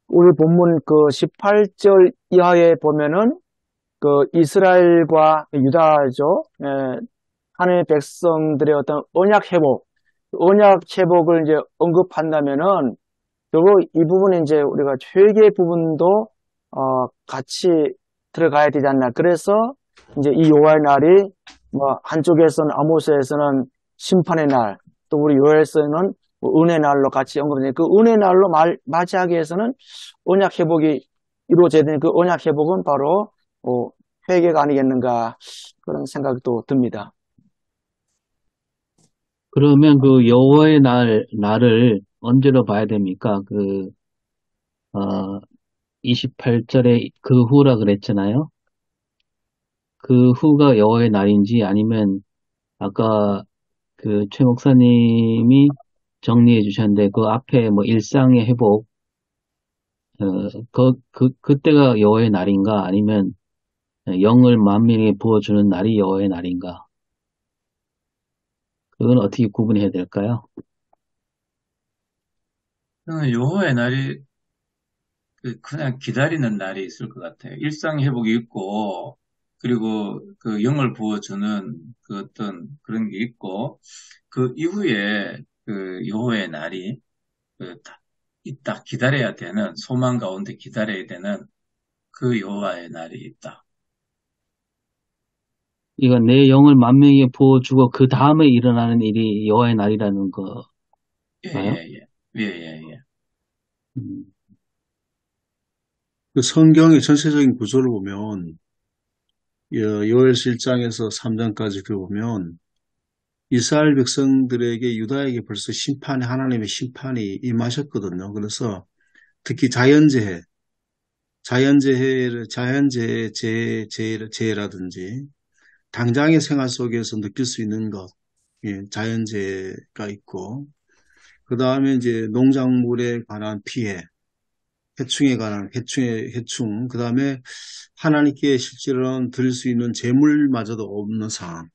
우리 본문 그 18절 이하에 보면은 그 이스라엘과 유다죠. 하나님의 백성들의 어떤 언약 회복을 이제 언급한다면은 결국 이 부분에 이제 우리가 회개 부분도 같이 들어가야 되지 않나. 그래서 이제 이 여호와의 날이 뭐 한쪽에서는 아모스에서는 심판의 날, 또 우리 요엘서는 뭐 은혜 날로 같이 언급되는 그 은혜 날로 맞이하기 위해서는 언약 회복이 이루어져야 되는 그 언약 회복은 바로 회개가 아니겠는가 그런 생각도 듭니다. 그러면 그 여호와의 날을 언제로 봐야 됩니까? 28절에 그 후라 그랬잖아요. 그 후가 여호와의 날인지 아니면 아까 그 최 목사님이 정리해 주셨는데 그 앞에 뭐 일상의 회복, 그때가 여호와의 날인가 아니면 영을 만민에게 부어주는 날이 여호와의 날인가? 그건 어떻게 구분해야 될까요? 저는 여호와의 날이 그냥 기다리는 날이 있을 것 같아요. 일상 회복이 있고, 그리고 그 영을 부어주는 그 어떤 그런 게 있고, 그 이후에 그 여호와의 날이 있다. 기다려야 되는, 소망 가운데 기다려야 되는 그 여호와의 날이 있다. 이건 내 영을 만명에게 부어주고 그 다음에 일어나는 일이 여호와의 날이라는 거예요? 예. 음, 그 성경의 전체적인 구조를 보면 요엘서 1장에서 3장까지 그 보면 이스라엘 백성들에게 유다에게 벌써 하나님의 심판이 임하셨거든요. 그래서 특히 자연재해라든지 당장의 생활 속에서 느낄 수 있는 것, 자연재해가 있고, 그 다음에 이제 농작물에 관한 피해, 해충에 관한 해충, 그 다음에 하나님께 실제로 드릴 수 있는 재물마저도 없는 상황,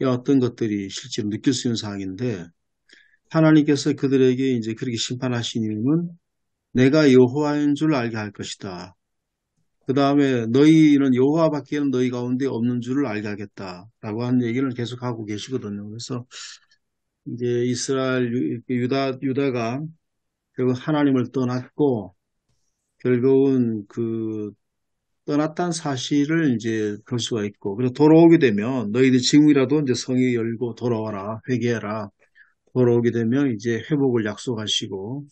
이 어떤 것들이 실제로 느낄 수 있는 상황인데, 하나님께서 그들에게 이제 그렇게 심판하신 이유는 내가 여호와인 줄 알게 할 것이다. 그 다음에 너희는 여호와밖에는 너희 가운데 없는 줄을 알게 하겠다라고 하는 얘기를 계속하고 계시거든요. 그래서 이제 유다가 결국 하나님을 떠났고 결국은 그 떠났다는 사실을 이제 볼 수가 있고, 그래서 돌아오게 되면 너희들 지금이라도 이제 성이 열고 돌아와라, 회개해라. 돌아오게 되면 이제 회복을 약속하시고,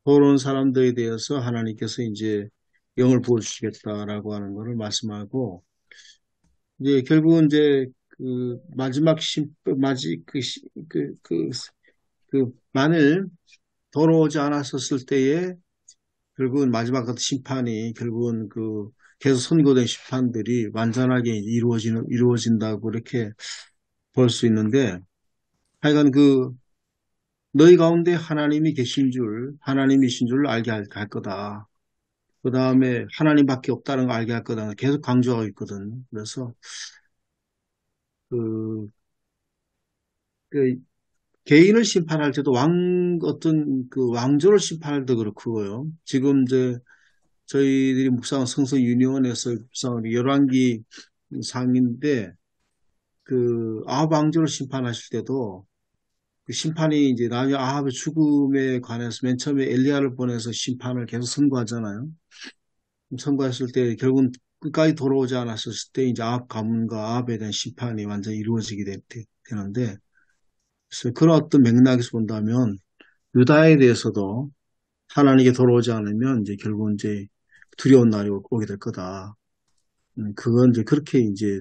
돌아온 사람들에 대해서 하나님께서 이제 영을 부어주시겠다라고 하는 것을 말씀하고, 이제 결국은 이제 그 마지막 만일 돌아오지 않았었을 때에 결국은 마지막 심판이 결국은 계속 선고된 심판들이 완전하게 이루어진다고 이렇게 볼 수 있는데, 하여간 너희 가운데 하나님이신 줄 알게 할 거다. 그 다음에 하나님밖에 없다는 걸 알게 할 거다. 계속 강조하고 있거든. 그래서 그 개인을 심판할 때도 어떤 왕조를 심판할 때도 그렇고요. 지금 이제 저희들이 묵상한 성서윤회원에서 묵상한 열왕기 상인데 그 아합 왕조를 심판하실 때도 그 심판이 이제 나중에 아합의 죽음에 관해서 맨 처음에 엘리야를 보내서 심판을 계속 선고하잖아요. 선고했을 때 결국은 끝까지 돌아오지 않았을 때 이제 아합 가문과 아합에 대한 심판이 완전히 이루어지게 되는데 그래서 그런 어떤 맥락에서 본다면 유다에 대해서도 하나님께 돌아오지 않으면 이제 결국은 이제 두려운 날이 오게 될 거다. 그건 이제 그렇게 이제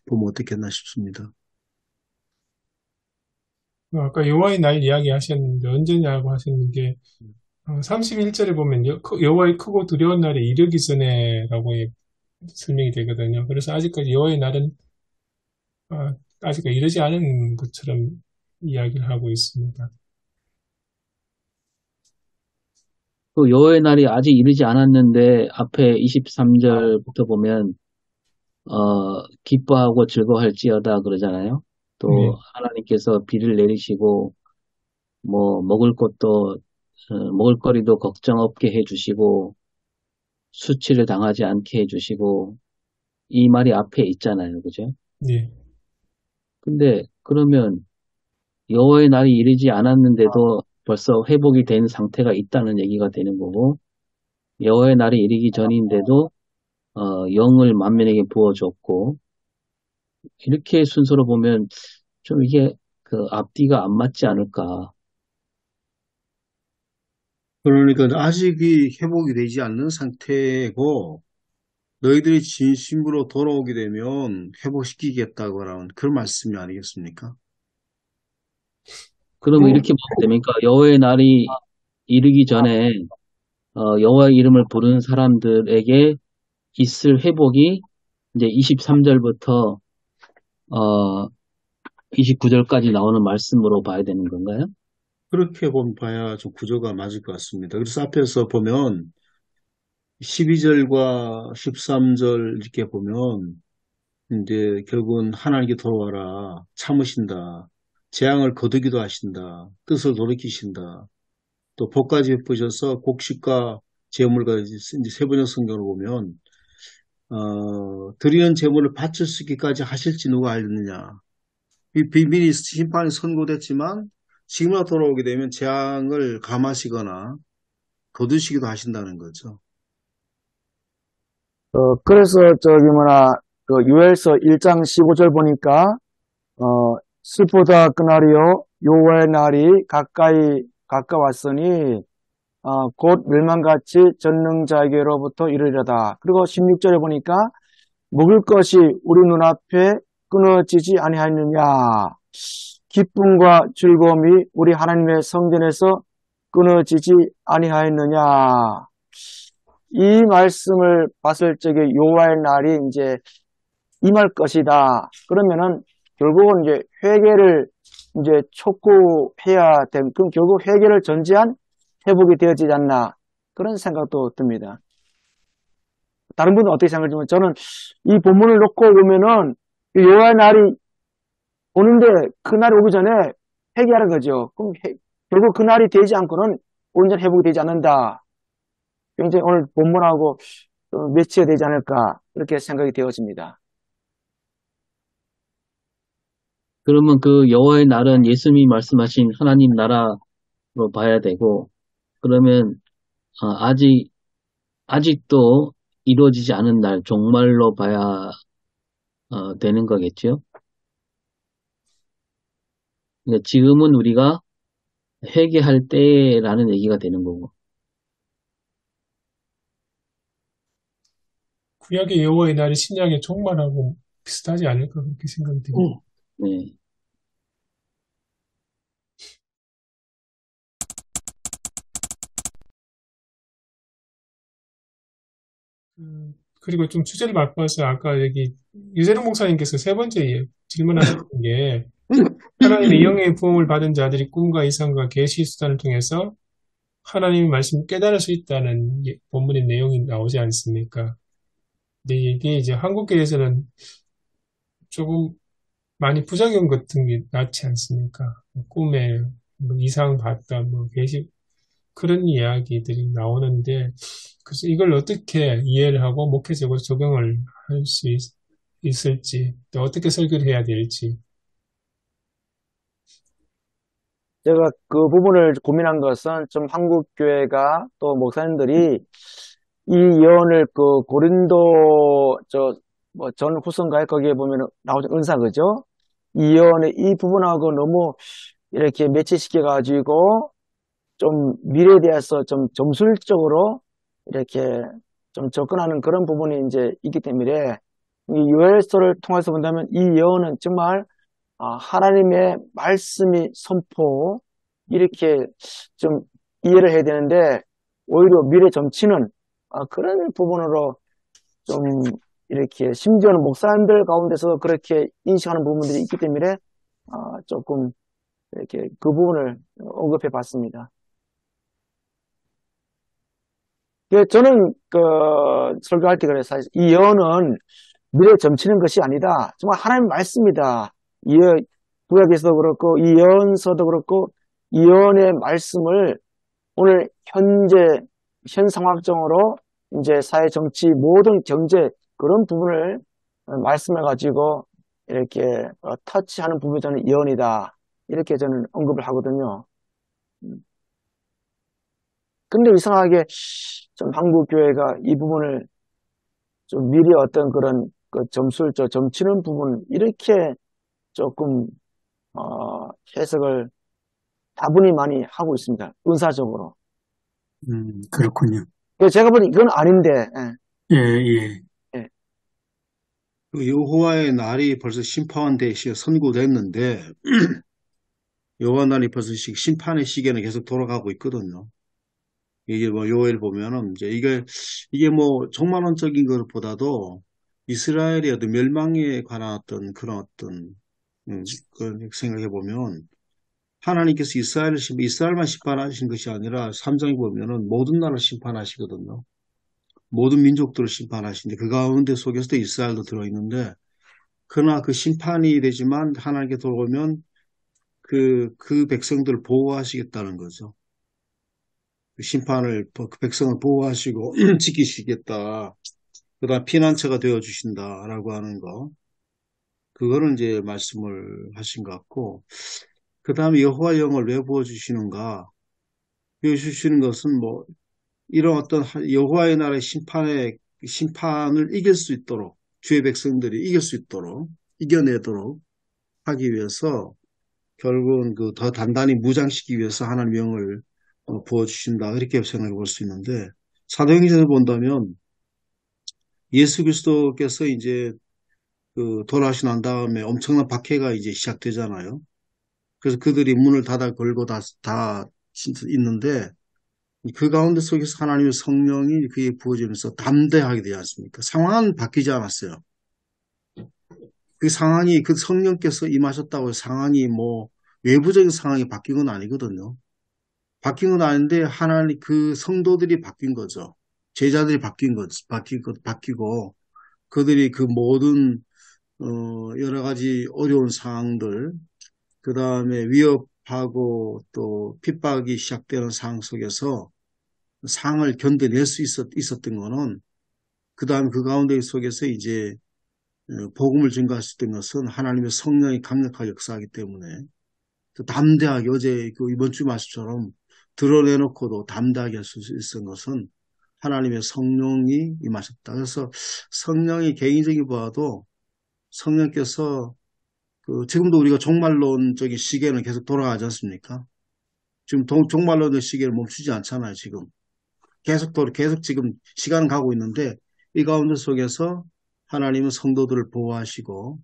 보면 어떻겠나 싶습니다. 아까 여호와의 날 이야기 하셨는데 언제냐고 하셨는데 31절에 보면 여호와의 크고 두려운 날에 이르기 전에라고 설명이 되거든요. 그래서 아직까지 여호와의 날은 아직까지 이르지 않은 것처럼 이야기를 하고 있습니다. 그 여호와의 날이 아직 이르지 않았는데 앞에 23절부터 보면 기뻐하고 즐거워할지어다 그러잖아요. 또 네. 하나님께서 비를 내리시고 뭐 먹을거리도 걱정 없게 해주시고 수치를 당하지 않게 해주시고 이 말이 앞에 있잖아요, 그죠? 네. 근데 그러면 여호와의 날이 이르지 않았는데도 벌써 회복이 된 상태가 있다는 얘기가 되는 거고 여호와의 날이 이르기 전인데도 영을 만민에게 부어줬고 이렇게 순서로 보면 좀 이게 그 앞뒤가 안 맞지 않을까. 그러니까 아직이 회복이 되지 않는 상태고 너희들이 진심으로 돌아오게 되면 회복시키겠다고 하는 그런 말씀이 아니겠습니까? 그러면 이렇게 보면 됩니까? 여호와의 날이 이르기 전에 여호와의 이름을 부르는 사람들에게 있을 회복이 이제 23절부터 29절까지 나오는 말씀으로 봐야 되는 건가요? 그렇게 봐야 좀 구조가 맞을 것 같습니다. 그래서 앞에서 보면 12절과 13절 이렇게 보면 이제 결국은 하나님께 돌아와라 참으신다. 재앙을 거두기도 하신다. 뜻을 돌이키신다. 또 복까지 베푸셔서 곡식과 제물과 이제 세번역 성경을 보면 드리는 제물을 바칠 수 있기까지 하실지 누가 알겠느냐. 이 비밀이 심판이 선고됐지만 지금으로 돌아오게 되면 재앙을 감하시거나 거두시기도 하신다는 거죠. 그래서 요엘서 1장 15절 보니까 슬프다 그날이요 여호와의 날이 가까웠으니 곧 멸망같이 전능자에게로부터 이르리로다. 그리고 16절에 보니까 먹을 것이 우리 눈앞에 끊어지지 아니하였느냐. 기쁨과 즐거움이 우리 하나님의 성전에서 끊어지지 아니하였느냐. 이 말씀을 봤을 적에 여호와의 날이 이제 임할 것이다. 그러면은 결국은 이제 회개를 이제 촉구해야 된, 그럼 결국 회개를 전제한 회복이 되어지지 않나. 그런 생각도 듭니다. 다른 분은 어떻게 생각하지만 저는 이 본문을 놓고 보면은 여호와의 날이 오는데 그 날이 오기 전에 회개하는 거죠. 그럼 결국 그 날이 되지 않고는 온전히 회복이 되지 않는다. 굉장히 오늘 본문하고 매치가 되지 않을까 그렇게 생각이 되어집니다. 그러면 그 여호와의 날은 예수님이 말씀하신 하나님 나라로 봐야 되고 그러면 아직도 이루어지지 않은 날 종말로 봐야 되는 거겠죠. 그러니까 지금은 우리가 회개할 때라는 얘기가 되는 거고. 구약의 여호와의 날이 신약의 종말하고 비슷하지 않을까 그렇게 생각이 듭니다. 네. 그리고 좀 주제를 바꿔서 아까 여기 유재룡 목사님께서 세 번째 질문하셨던 게 하나님의 영의 부흥을 받은 자들이 꿈과 이상과 계시 수단을 통해서 하나님의 말씀을 깨달을 수 있다는 본문의 내용이 나오지 않습니까? 근데 이게 이제 한국교회에서는 조금 많이 부작용 같은 게 낫지 않습니까? 꿈에 뭐 이상 봤다, 뭐 계시 그런 이야기들이 나오는데, 그래서 이걸 어떻게 이해를 하고 목회적으로 적용을 할 수 있을지, 또 어떻게 설교를 해야 될지. 제가 그 부분을 고민한 것은 좀 한국 교회가 또 목사님들이 이 예언을 그 고린도 뭐 전 후서인가요? 거기에 보면 나오죠. 은사 그죠? 이 예언의 이 부분하고 너무 이렇게 매치시켜 가지고 좀 미래에 대해서 좀 점술적으로 이렇게 좀 접근하는 그런 부분이 이제 있기 때문에 이 요엘서를 통해서 본다면 이 예언은 정말 하나님의 말씀이 선포 이렇게 좀 이해를 해야 되는데 오히려 미래 점치는 그런 부분으로 좀 이렇게 심지어는 목사님들 가운데서 그렇게 인식하는 부분들이 있기 때문에 조금 이렇게 그 부분을 언급해 봤습니다. 저는 그 설교할 때 그래서 이 예언은 미래 점치는 것이 아니다. 정말 하나님의 말씀이다. 구약에서도 그렇고 이 예언서도 그렇고 이 예언의 말씀을 오늘 현 상황적으로 이제 사회 정치 모든 경제 그런 부분을 말씀해 가지고 이렇게 터치하는 부분이 저는 예언이다. 이렇게 저는 언급을 하거든요. 근데 이상하게 좀 한국 교회가 이 부분을 좀 미리 어떤 그런 그 점수를 점치는 부분 이렇게 조금 해석을 다분히 많이 하고 있습니다. 은사적으로. 그렇군요. 제가 보니 이건 아닌데. 예, 예. 예. 그 여호와의 날이 벌써 심판 대시에 선고됐는데 여호와 날이 벌써 심판의 시계는 계속 돌아가고 있거든요. 이게 뭐 요엘 보면은 이제 이게 뭐 종말론적인 것보다도 이스라엘의 어떤 멸망에 관한 어떤 그런 어떤 그 생각해 보면 하나님께서 이스라엘만 심판하신 것이 아니라 3장에 보면은 모든 나라를 심판하시거든요. 모든 민족들을 심판하시는데 그 가운데 속에서도 이스라엘도 들어있는데 그러나 그 심판이 되지만 하나님께 돌아오면 그 백성들을 보호하시겠다는 거죠. 그 백성을 보호하시고 지키시겠다. 그 다음 피난처가 되어주신다라고 하는 거. 그거는 이제 말씀을 하신 것 같고, 그 다음에 여호와 영을 왜 부어주시는가? 보여주시는 것은 뭐, 이런 어떤 여호와의 나라의 심판을 이길 수 있도록, 주의 백성들이 이길 수 있도록, 이겨내도록 하기 위해서 결국은 그 더 단단히 무장시키기 위해서 하나님의 영을 부어주신다. 이렇게 생각해 볼 수 있는데, 사도행전을 본다면 예수 그리스도께서 이제 그 돌아가시고 난 다음에 엄청난 박해가 이제 시작되잖아요. 그래서 그들이 문을 닫아 걸고 다 있는데 그 가운데 속에서 하나님의 성령이 그에 부어지면서 담대하게 되지 않습니까? 상황은 바뀌지 않았어요. 그 상황이 그 성령께서 임하셨다고 상황이 뭐 외부적인 상황이 바뀐 건 아니거든요. 바뀐 건 아닌데 하나님 그 성도들이 바뀐 거죠. 제자들이 바뀌고 그들이 그 모든 여러 가지 어려운 상황들, 그 다음에 위협하고 또 핍박이 시작되는 상황 속에서 상황을 견뎌낼 수 있었던 거는, 그 다음에 그 가운데 속에서 이제 복음을 증거했었던 것은 하나님의 성령이 강력하게 역사하기 때문에 담대하게 어제 이번 주 말씀처럼 드러내놓고도 담대하게 할 수 있었던 것은 하나님의 성령이 임하셨다. 그래서 성령이 개인적인 봐도 성령께서 지금도 우리가 종말론적인 시계는 계속 돌아가지 않습니까? 지금 종말론의 시계를 멈추지 않잖아요, 지금. 계속 지금 시간은 가고 있는데 이 가운데 속에서 하나님은 성도들을 보호하시고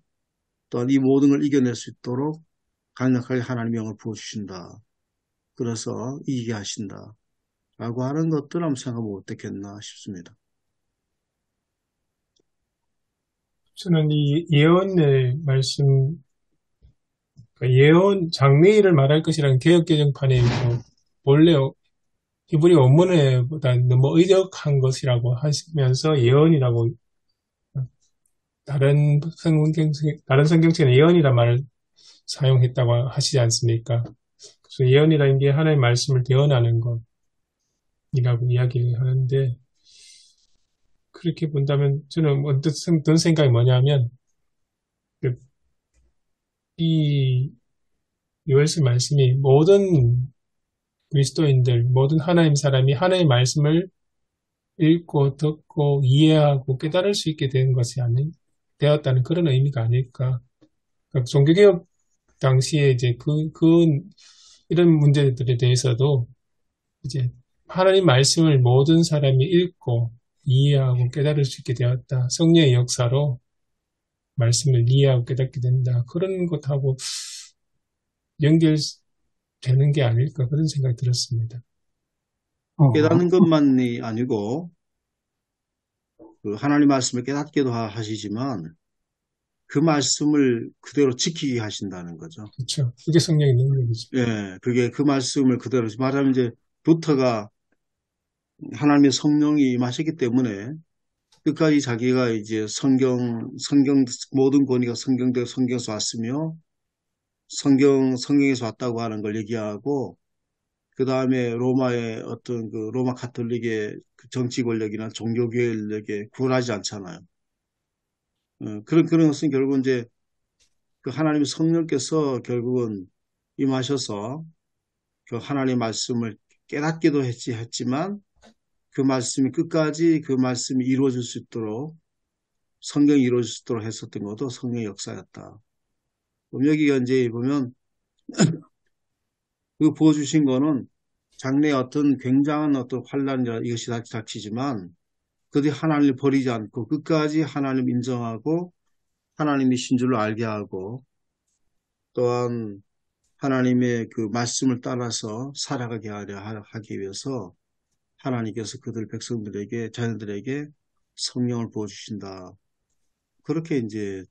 또한 이 모든 걸 이겨낼 수 있도록 강력하게 하나님의 영을 부어주신다. 그래서 이기게 하신다. 라고 하는 것들 한번 생각해보면 어떻겠나 싶습니다. 저는 이 예언의 말씀, 예언, 장래일을 말할 것이라는 개역개정판에 원래 히브리 원문에보다 너무 의적한 것이라고 하시면서 예언이라고 다른 성경책에는 예언이란 말을 사용했다고 하시지 않습니까? 그래서 예언이라는 게 하나님의 말씀을 대언하는 것, 이야기를 하는데, 그렇게 본다면 저는 어떤 생각이 뭐냐면, 그, 이 요엘서 말씀이 모든 그리스도인들, 모든 하나님 사람이 하나님의 말씀을 읽고 듣고 이해하고 깨달을 수 있게 된 것이 되었다는 그런 의미가 아닐까. 그러니까 종교개혁 당시에 이제 이런 문제들에 대해서도 이제 하나님 말씀을 모든 사람이 읽고 이해하고 깨달을 수 있게 되었다. 성령의 역사로 말씀을 이해하고 깨닫게 된다. 그런 것하고 연결되는 게 아닐까 그런 생각이 들었습니다. 깨닫는 것만이 아니고 그 하나님 말씀을 깨닫기도 하시지만 그 말씀을 그대로 지키게 하신다는 거죠. 그렇죠. 그게 성령의 능력이죠. 예, 그게 그 말씀을 그대로 말하면 이제 루터가 하나님의 성령이 임하셨기 때문에 끝까지 자기가 이제 성경 모든 권위가 성경에서 왔으며 성경에서 왔다고 하는 걸 얘기하고 그 다음에 로마의 어떤 그 로마 가톨릭의 그 정치 권력이나 종교 권력에 구원하지 않잖아요. 그런 것은 결국 이제 그 하나님의 성령께서 결국은 임하셔서 그 하나님의 말씀을 깨닫기도 했지만 그 말씀이 끝까지 그 말씀이 이루어질 수 있도록 성경이 이루어질 수 있도록 했었던 것도 성령의 역사였다. 그럼 여기가 이제 보면 그 부어주신 거는 장래에 어떤 굉장한 어떤 환란 이것이 닥치지만 그들이 하나님을 버리지 않고 끝까지 하나님 인정하고 하나님이 신 줄로 알게 하고 또한 하나님의 그 말씀을 따라서 살아가게 하기 위해서 하나님께서 그들 백성들에게 자녀들에게 성령을 부어주신다. 그렇게 이제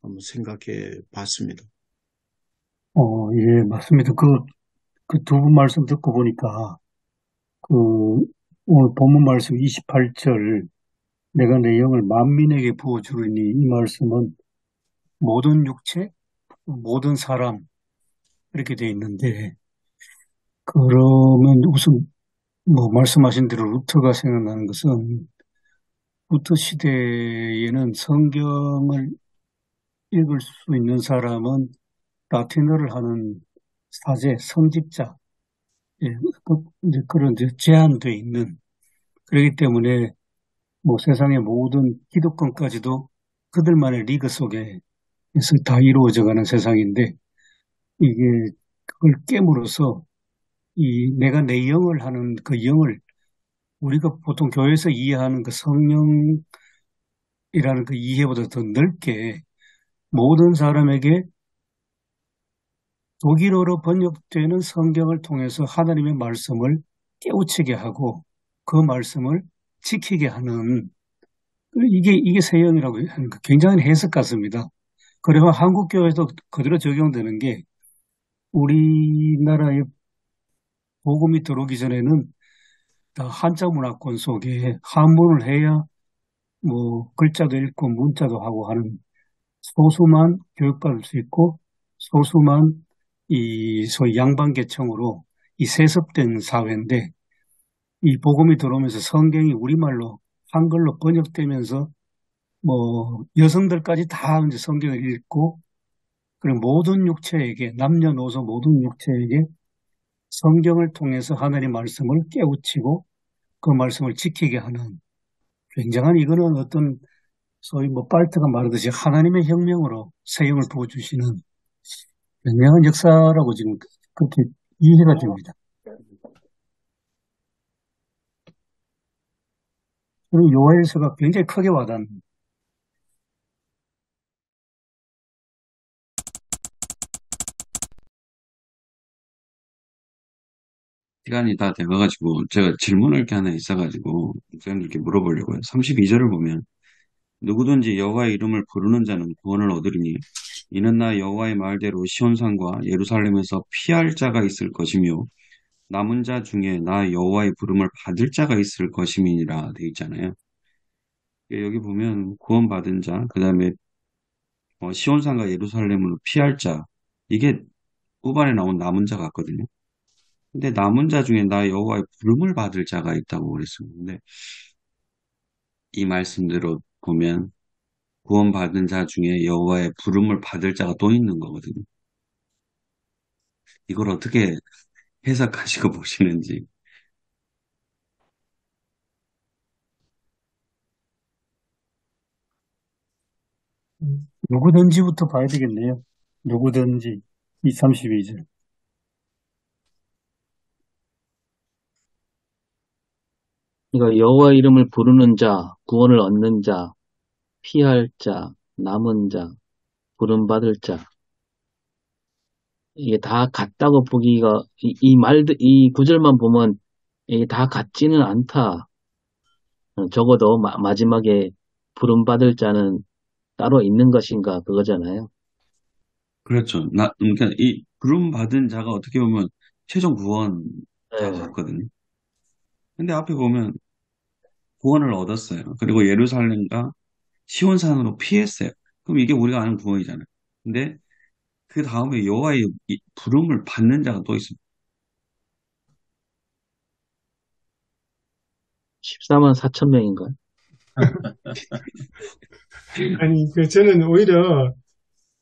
한번 생각해 봤습니다. 예, 맞습니다. 그 두 분 말씀 듣고 보니까 그 오늘 본문 말씀 28절 내가 내 영을 만민에게 부어주리니 이 말씀은 모든 육체, 모든 사람 이렇게 돼 있는데 그러면 우선 뭐 말씀하신 대로 루터가 생각나는 것은 루터 시대에는 성경을 읽을 수 있는 사람은 라틴어를 하는 사제, 선집자, 예, 이제 그런 이제 제한돼 있는 그렇기 때문에 뭐 세상의 모든 기독권까지도 그들만의 리그 속에서 다 이루어져가는 세상인데 이게 그걸 깨물어서 이 내가 내 영을 하는 그 영을 우리가 보통 교회에서 이해하는 그 성령이라는 그 이해보다 더 넓게 모든 사람에게 독일어로 번역되는 성경을 통해서 하나님의 말씀을 깨우치게 하고 그 말씀을 지키게 하는 이게 세영이라고 하는 거 굉장한 해석 같습니다. 그리고 한국 교회도 그대로 적용되는 게 우리나라의 복음이 들어오기 전에는 다 한자 문화권 속에 한문을 해야 뭐 글자도 읽고 문자도 하고 하는 소수만 교육받을 수 있고 소수만 이 소위 양반계층으로 이 세습된 사회인데 이 복음이 들어오면서 성경이 우리말로 한글로 번역되면서 뭐 여성들까지 다 이제 성경을 읽고 그리고 모든 육체에게 남녀노소 모든 육체에게 성경을 통해서 하나님의 말씀을 깨우치고 그 말씀을 지키게 하는 굉장한 이거는 어떤 소위 뭐 빨트가 말하듯이 하나님의 혁명으로 세형을 부어주시는 굉장한 역사라고 지금 그렇게 이해가 됩니다. 그리고 요엘서가 굉장히 크게 와닿는 시간이 다 돼가지고 제가 질문할 게 하나 있어가지고 목사님께 물어보려고요. 32절을 보면 누구든지 여호와의 이름을 부르는 자는 구원을 얻으리니 이는 나 여호와의 말대로 시온산과 예루살렘에서 피할 자가 있을 것이며 남은 자 중에 나 여호와의 부름을 받을 자가 있을 것임이니라 돼 있잖아요. 여기 보면 구원받은 자, 그 다음에 시온산과 예루살렘으로 피할 자, 이게 후반에 나온 남은 자 같거든요. 근데 남은 자 중에 나 여호와의 부름을 받을 자가 있다고 그랬었는데 이 말씀대로 보면 구원받은 자 중에 여호와의 부름을 받을 자가 또 있는 거거든요. 이걸 어떻게 해석하시고 보시는지. 누구든지부터 봐야 되겠네요. 누구든지. 이 32절. 그러니까 여호와 이름을 부르는 자, 구원을 얻는 자, 피할 자, 남은 자, 부름받을 자. 이게 다 같다고 보기가, 이 말들, 이 구절만 보면 이게 다 같지는 않다. 적어도 마지막에 부름받을 자는 따로 있는 것인가, 그거잖아요. 그렇죠. 그러니까 이 부름받은 자가 어떻게 보면 최종 구원자 네. 같거든요. 근데 앞에 보면 구원을 얻었어요. 그리고 예루살렘과 시온산으로 피했어요. 그럼 이게 우리가 아는 구원이잖아요. 근데 그 다음에 여호와의 이 부름을 받는 자가 또 있습니다. 14만 4천 명인가요? 아니, 저는 오히려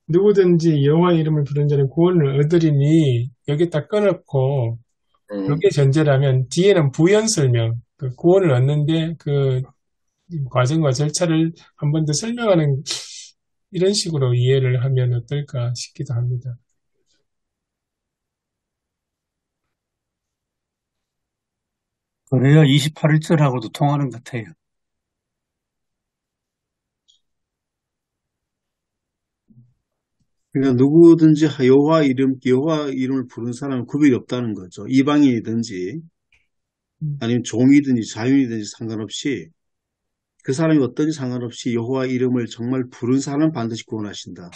누구든지 여호와 이름을 부르는 자는 구원을 얻으리니 여기다 꺼놓고 네. 그게 전제라면 뒤에는 부연 설명, 그 구원을 얻는데 그 과정과 절차를 한 번 더 설명하는 이런 식으로 이해를 하면 어떨까 싶기도 합니다. 그래야 28절하고도 통하는 것 같아요. 그러니까 누구든지 여호와 이름을 부르는 사람은 구별이 없다는 거죠. 이방인이든지 아니면 종이든지 자유인이든지 상관없이 그 사람이 어떤지 상관없이 여호와 이름을 정말 부른 사람은 반드시 구원하신다.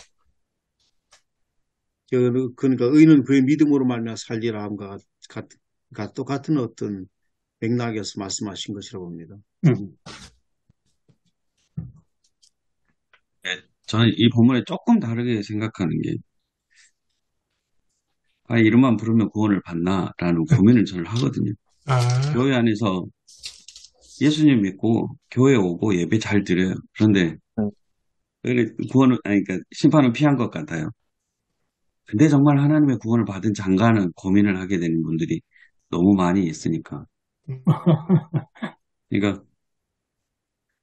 그러니까 의인은 그의 믿음으로 말미암아 살리라 함과 똑같은 어떤 맥락에서 말씀하신 것이라고 봅니다. 네, 저는 이 본문에 조금 다르게 생각하는 게, 이름만 부르면 구원을 받나라는 고민을 저는 하거든요. 교회 안에서 예수님 믿고 교회 오고 예배 잘 드려요. 그런데 그러니까 심판은 피한 것 같아요. 근데 정말 하나님의 구원을 받은 장가는 고민을 하게 되는 분들이 너무 많이 있으니까. 그러니까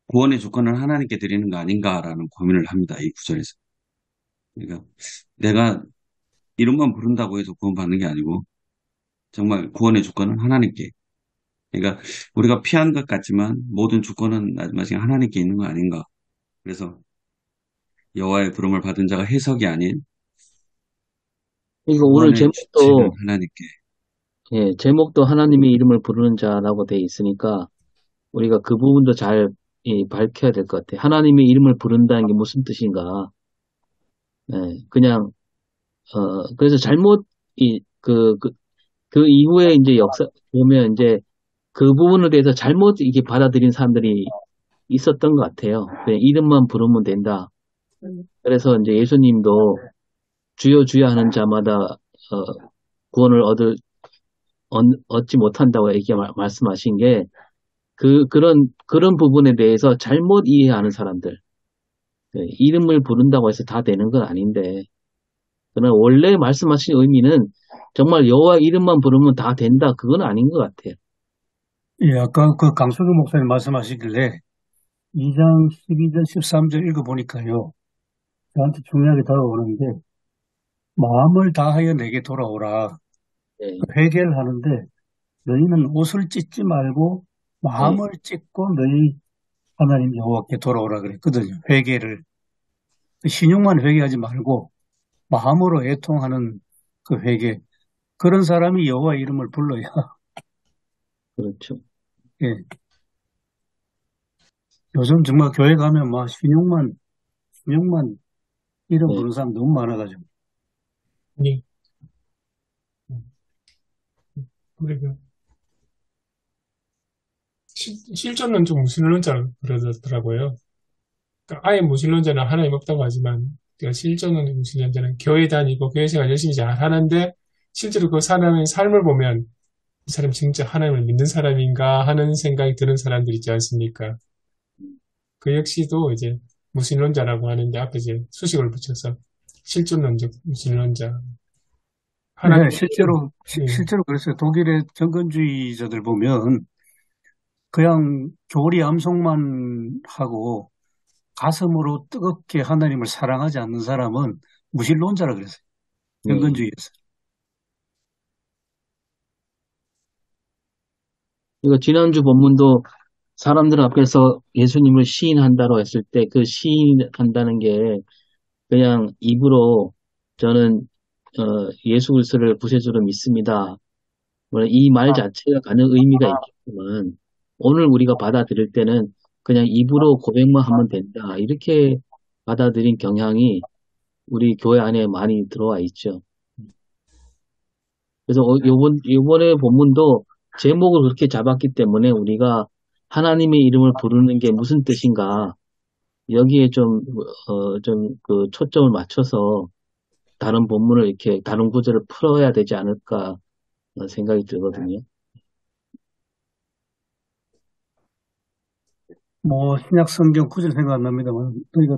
구원의 조건을 하나님께 드리는 거 아닌가라는 고민을 합니다. 이 구절에서. 그러니까 내가 이름만 부른다고 해서 구원받는 게 아니고 정말 구원의 조건은 하나님께. 그러니까 우리가 피한 것 같지만 모든 주권은 마지막에 하나님께 있는 거 아닌가. 그래서 여호와의 부름을 받은 자가 해석이 아닌 그러니까 오늘 구원의 주체는 하나님께. 제목도 하나님의 이름을 부르는 자라고 돼 있으니까 우리가 그 부분도 잘 밝혀야 될 것 같아요. 하나님의 이름을 부른다는 게 무슨 뜻인가. 그냥 그래서 잘못 그 이후에 이제 역사 보면 이제 그 부분에 대해서 잘못 이게 받아들인 사람들이 있었던 것 같아요. 그냥 이름만 부르면 된다. 그래서 이제 예수님도 주여 주여 하는 자마다 구원을 얻지 못한다고 이렇게 말씀하신 게 그런 부분에 대해서 잘못 이해하는 사람들. 이름을 부른다고 해서 다 되는 건 아닌데, 그러나 원래 말씀하신 의미는 정말 여호와 이름만 부르면 다 된다. 그건 아닌 것 같아요. 예, 아까 그 강수규 목사님 말씀하시길래 2장 12절 13절 읽어보니까요. 저한테 중요하게 다가오는데 마음을 다하여 내게 돌아오라. 회개를 하는데 너희는 옷을 찢지 말고 마음을 찢고 너희 하나님 여호와께 돌아오라 그랬거든요. 회개를. 신용만 회개하지 말고 마음으로 애통하는 그 회개. 그런 사람이 여호와 이름을 불러야. 그렇죠. 예. 요즘 정말 교회 가면 막 신용만 이름 부르는 사람 너무 많아가지고. 네. 그리고 실존론적 무신론자 그러더라고요. 그러니까 아예 무신론자는 하나님 없다고 하지만 실존론적 무신론자는 교회 다니고 교회 생활 열심히 잘 하는데 실제로 그 사람의 삶을 보면 이 사람 진짜 하나님을 믿는 사람인가 하는 생각이 드는 사람들 있지 않습니까? 그 역시도 이제 무신론자라고 하는데 앞에 이제 수식을 붙여서 실존론적 무신론자. 하나님, 네, 예, 실제로 그랬어요. 독일의 정권주의자들 보면 그냥 교리 암송만 하고 가슴으로 뜨겁게 하나님을 사랑하지 않는 사람은 무신론자라 그랬어요. 예. 정권주의에서. 이거 지난주 본문도 사람들 앞에서 예수님을 시인한다고 했을 때 그 시인한다는 게 그냥 입으로 저는 예수 그리스도를 구세주로 믿습니다. 이 말 자체가 가는 의미가 있겠지만 오늘 우리가 받아들일 때는 그냥 입으로 고백만 하면 된다. 이렇게 받아들인 경향이 우리 교회 안에 많이 들어와 있죠. 그래서 요번에 본문도 제목을 그렇게 잡았기 때문에 우리가 하나님의 이름을 부르는 게 무슨 뜻인가 여기에 좀 초점을 맞춰서 다른 본문을 이렇게 다른 구절을 풀어야 되지 않을까 생각이 들거든요. 뭐 신약 성경 구절 생각 안 납니다만 우리가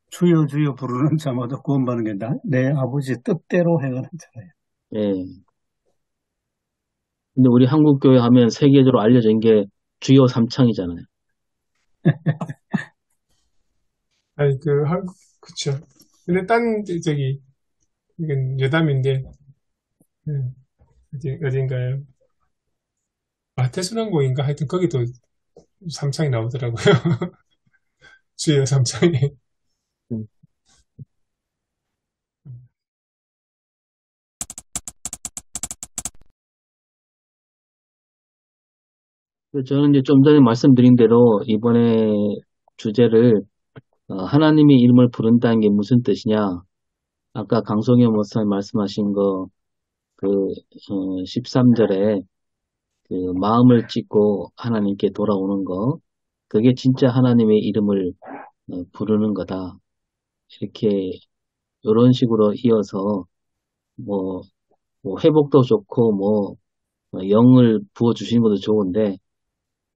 주여 주여 부르는 자마다 구원받는 게 내 아버지의 뜻대로 행하는 자예요. 예. 근데 우리 한국교회 하면 세계적으로 알려진 게 주요 삼창이잖아요. 아니, 그쵸. 근데 이건 여담인데, 어딘가요? 마태순환고인가? 하여튼 거기도 삼창이 나오더라고요. 주요 삼창이. 음. 저는 이제 좀 전에 말씀드린 대로 이번에 주제를 하나님의 이름을 부른다는 게 무슨 뜻이냐? 아까 강성현 목사님 말씀하신 거, 13절에 마음을 찢고 하나님께 돌아오는 거, 그게 진짜 하나님의 이름을 부르는 거다. 이렇게, 이런 식으로 이어서, 뭐, 회복도 좋고, 영을 부어주시는 것도 좋은데,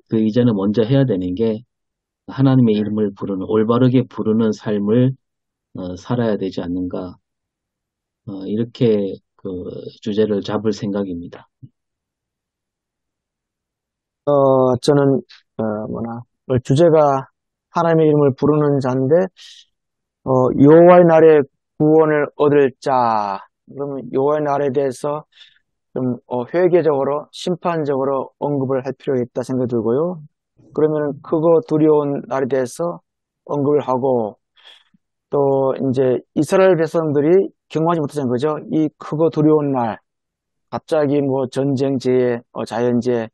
그 이전에 먼저 해야 되는 게, 하나님의 이름을 올바르게 부르는 삶을 살아야 되지 않는가. 이렇게 주제를 잡을 생각입니다. 저는, 주제가 하나님의 이름을 부르는 자인데, 여호와의 날에 구원을 얻을 자. 그러면 여호와의 날에 대해서 좀, 회계적으로, 심판적으로 언급을 할 필요가 있다 생각이 들고요. 그러면 크고 두려운 날에 대해서 언급을 하고, 또 이제 이스라엘 백성들이 경험하지 못하는 거죠. 이 크고 두려운 날, 갑자기 뭐 전쟁, 재해, 자연재해,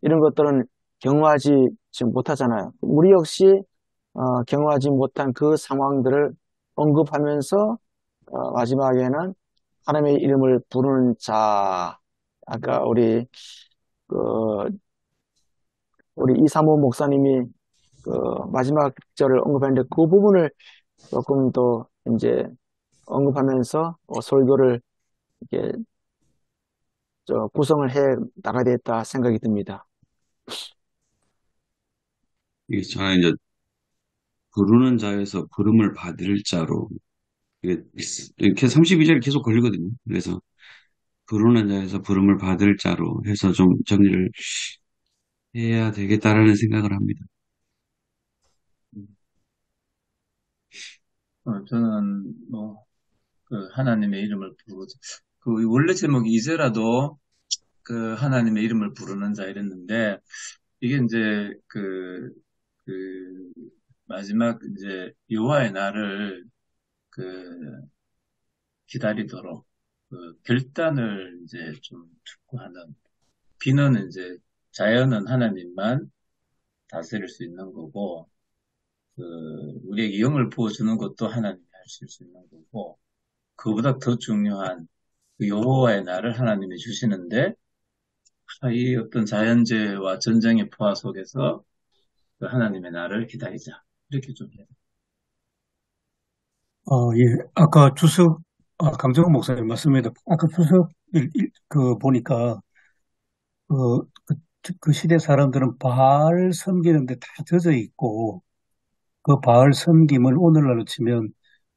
이런 것들은 경험하지 지금 못하잖아요. 우리 역시 경험하지 못한 그 상황들을 언급하면서 마지막에는 하나님의 이름을 부르는 자. 아까 그, 우리 이사모 목사님이 그 마지막 절을 언급했는데 그 부분을 조금 더 이제 언급하면서 설교를 이렇게 구성을 해 나가야 되겠다 생각이 듭니다. 이게 저는 이제 부르는 자에서 부름을 받을 자로 이게 이렇게 32절이 계속 걸리거든요. 그래서 부르는 자에서 부름을 받을 자로 해서 좀 정리를 해야 되겠다라는 생각을 합니다. 저는 하나님의 이름을 부르고 원래 제목이 이제라도 하나님의 이름을 부르는 자 이랬는데 이게 이제 마지막 이제 여호와의 날을 기다리도록 결단을 이제 좀 촉구하는. 비는 이제 자연은 하나님만 다스릴 수 있는 거고 우리에게 영을 부어주는 것도 하나님이 하실 수 있는 거고 그보다 더 중요한 여호와의 날을 하나님이 주시는데 이 어떤 자연재해와 전쟁의 포화 속에서 하나님의 날을 기다리자 이렇게 좀 해요. 예. 아까 강정호 목사님 말씀입니다. 아까 주석 보니까 그 시대 사람들은 바알 섬기는데 다 젖어 있고, 그 바알 섬김을 오늘날로 치면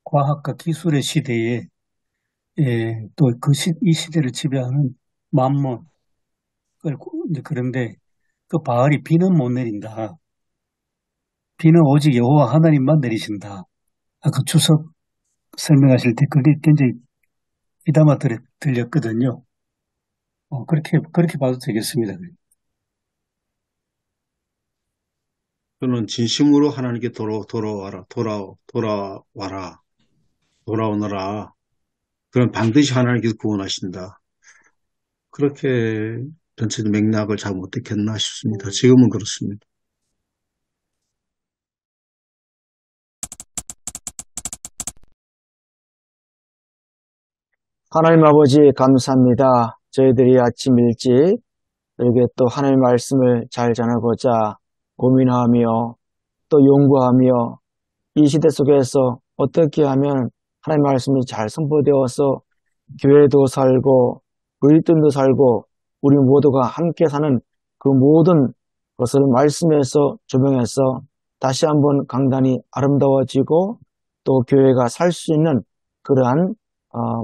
과학과 기술의 시대에, 또 이 시대를 지배하는 만몬, 이제 그런데 그 바알이 비는 못 내린다. 비는 오직 여호와 하나님만 내리신다. 그 추석 설명하실 때 그게 굉장히 귀담아 들렸거든요. 그렇게 봐도 되겠습니다. 저는 진심으로 하나님께 돌아오너라. 그럼 반드시 하나님께서 구원하신다. 그렇게 전체적 맥락을 잘 못했겠나 싶습니다. 지금은 그렇습니다. 하나님 아버지 감사합니다. 저희들이 아침 일찍 이렇게 또 하나님의 말씀을 잘 전하고자 고민하며 또 연구하며 이 시대 속에서 어떻게 하면 하나님의 말씀이 잘 선포되어서 교회도 살고 그리스도인도 살고 우리 모두가 함께 사는 그 모든 것을 말씀에서 조명해서 다시 한번 강단이 아름다워지고 또 교회가 살 수 있는 그러한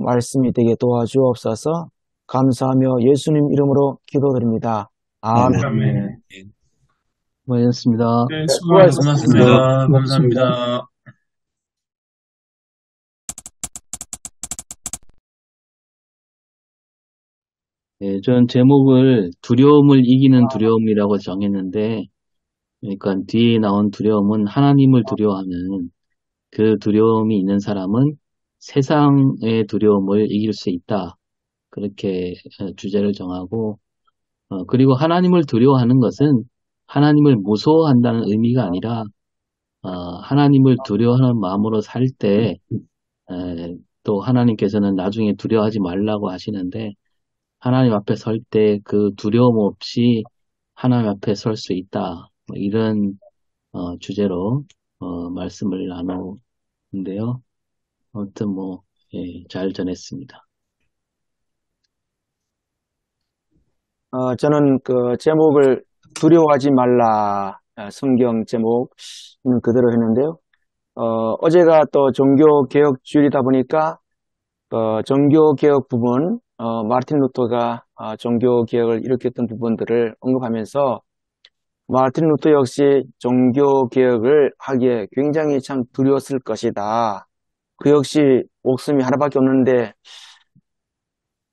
말씀이 되게 도와주옵소서. 감사하며 예수님 이름으로 기도드립니다. 아멘. 아멘. 수고하셨습니다. 네, 수고하셨습니다. 감사합니다. 전 제목을 두려움을 이기는 두려움이라고 정했는데, 그러니까 뒤에 나온 두려움은 하나님을 두려워하는 그 두려움이 있는 사람은 세상의 두려움을 이길 수 있다. 그렇게 주제를 정하고, 그리고 하나님을 두려워하는 것은 하나님을 무서워한다는 의미가 아니라, 하나님을 두려워하는 마음으로 살 때, 또 하나님께서는 나중에 두려워하지 말라고 하시는데, 하나님 앞에 설 때 그 두려움 없이 하나님 앞에 설 수 있다. 이런 주제로 말씀을 나누는데요. 아무튼 잘 전했습니다. 저는 그 제목을 두려워하지 말라 성경 제목 그대로 했는데요. 어제가 또 종교개혁 주일이다 보니까 종교개혁 부분 마르틴 루터가 종교개혁을 일으켰던 부분들을 언급하면서 마르틴 루터 역시 종교개혁을 하기에 굉장히 참 두려웠을 것이다. 그 역시 목숨이 하나밖에 없는데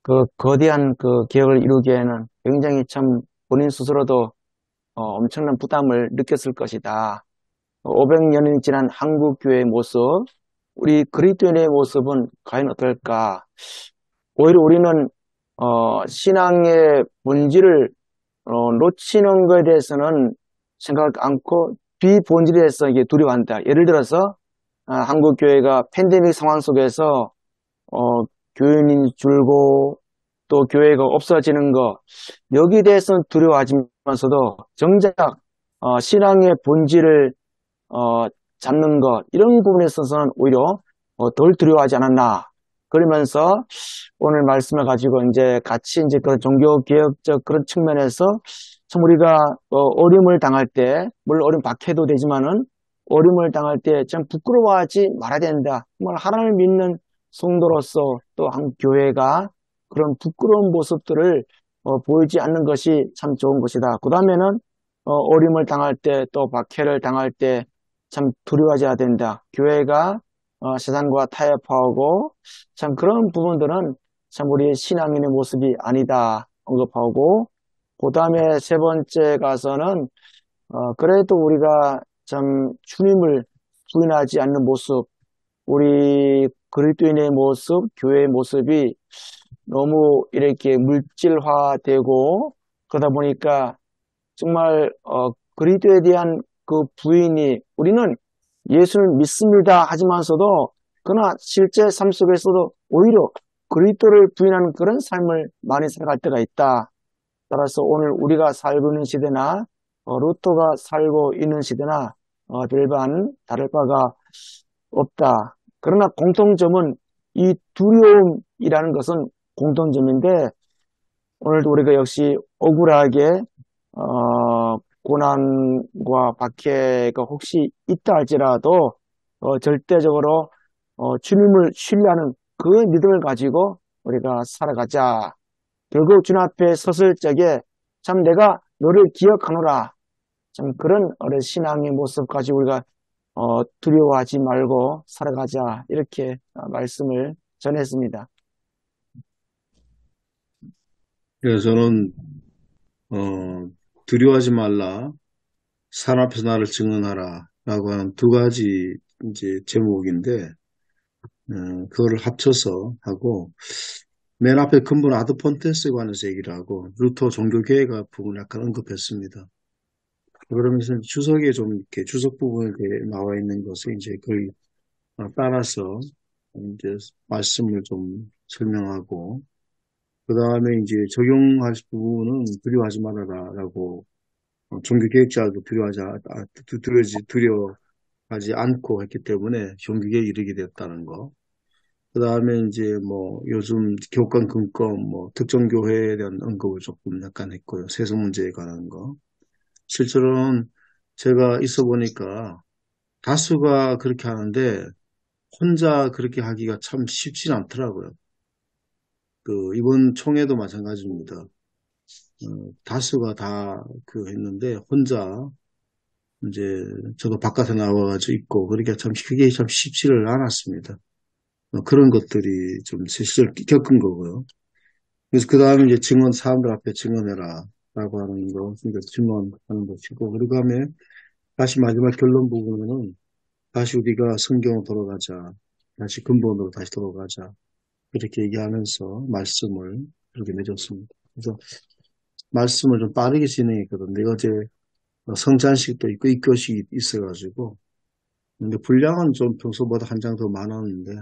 그 거대한 그 개혁을 이루기에는 굉장히 참 본인 스스로도 엄청난 부담을 느꼈을 것이다. 500년이 지난 한국교회의 모습, 우리 그리스도인의 모습은 과연 어떨까? 오히려 우리는 신앙의 본질을 놓치는 것에 대해서는 생각 않고 비본질에 대해서 이게 두려워한다. 예를 들어서 한국교회가 팬데믹 상황 속에서 교인이 줄고 또 교회가 없어지는 것 여기에 대해서는 두려워하지만서도 정작 신앙의 본질을 잡는 것 이런 부분에 있어서는 오히려 덜 두려워하지 않았나 그러면서 오늘 말씀을 가지고 이제 같이 이제 그런 종교개혁적 그런 측면에서 참 우리가 어려움을 당할 때 물론 어려움 박해도 되지만은 어려움을 당할 때 참 부끄러워하지 말아야 된다. 정말 하나님을 믿는 성도로서 또 한 교회가 그런 부끄러운 모습들을 보이지 않는 것이 참 좋은 것이다. 그 다음에는 어려움을 당할 때 또 박해를 당할 때 참 두려워하지 된다. 교회가 세상과 타협하고 참 그런 부분들은 참 우리의 신앙인의 모습이 아니다 언급하고 그 다음에 세 번째 가서는 그래도 우리가 참 주님을 부인하지 않는 모습 우리 그리스도인의 모습, 교회의 모습이 너무 이렇게 물질화되고 그러다 보니까 정말 그리스도에 대한 그 부인이 우리는 예수를 믿습니다 하지만서도 그러나 실제 삶 속에서도 오히려 그리스도를 부인하는 그런 삶을 많이 살아갈 때가 있다. 따라서 오늘 우리가 살고 있는 시대나 루터가 살고 있는 시대나 별반 다를 바가 없다. 그러나 공통점은 이 두려움이라는 것은 공통점인데 오늘도 우리가 역시 억울하게 고난과 박해가 혹시 있다 할지라도 절대적으로 주님을 신뢰하는 그 믿음을 가지고 우리가 살아가자. 결국 주님 앞에 섰을 적에 참 내가 너를 기억하노라. 참 그런 신앙의 모습 가지고 우리가 두려워하지 말고 살아가자. 이렇게 말씀을 전했습니다. 그래서 저는 두려워하지 말라, 산 앞에서 나를 증언하라 라고 하는 두 가지 이제 제목인데 그거를 합쳐서 하고, 맨 앞에 근본 아드폰테스에 관해서 얘기를 하고 루터 종교개혁 부분을 약간 언급했습니다. 그러면서 주석에 좀 이렇게 주석 부분에 나와 있는 것을 이제 거의 따라서 이제 말씀을 좀 설명하고, 그 다음에 이제 적용할 부분은 두려워하지 말아라라고, 종교개혁자도 두려워하지 않고 했기 때문에 종교개혁에 이르게 됐다는 거. 그 다음에 이제 뭐 요즘 교권 금권 뭐 특정 교회에 대한 언급을 조금 약간 했고요. 세속 문제에 관한 거. 실제로는 제가 있어 보니까 다수가 그렇게 하는데 혼자 그렇게 하기가 참 쉽지 않더라고요. 이번 총회도 마찬가지입니다. 다수가 다 했는데 혼자 이제 저도 바깥에 나와가지고 있고 그러니까 참 그게 참 쉽지를 않았습니다. 그런 것들이 좀 실제로 겪은 거고요. 그래서 그 다음에 이제 사람들 앞에 증언해라 라고 하는 거, 그러니까 증언하는 것이고, 그리고 하면 다시 마지막 결론 부분은 다시 우리가 성경으로 돌아가자, 다시 근본으로 다시 돌아가자, 이렇게 얘기하면서 말씀을 그렇게 맺었습니다. 그래서 말씀을 좀 빠르게 진행했거든요. 어제 성찬식도 있고 입교식이 있어가지고, 근데 분량은 좀 평소보다 한 장 더 많았는데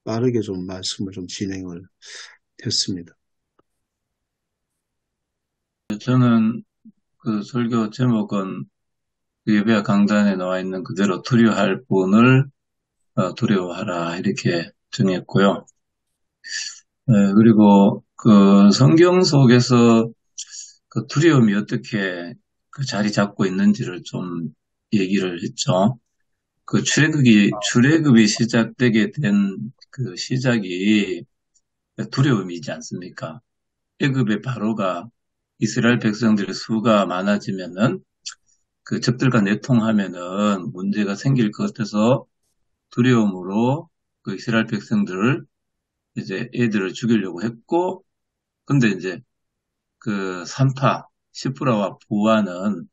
빠르게 좀 말씀을 좀 진행을 했습니다. 저는 그 설교 제목은 예배와 강단에 나와 있는 그대로 두려워할 분을 두려워하라 이렇게 정했고요. 그리고 그 성경 속에서 그 두려움이 어떻게 그 자리 잡고 있는지를 좀 얘기를 했죠. 그 출애굽이 시작되게 된 그 시작이 두려움이지 않습니까? 애굽의 바로가 이스라엘 백성들의 수가 많아지면은 그 적들과 내통하면은 문제가 생길 것 같아서 두려움으로 그 이스라엘 백성들을 이제 애들을 죽이려고 했고, 근데 이제 그 산파 시프라와 부하는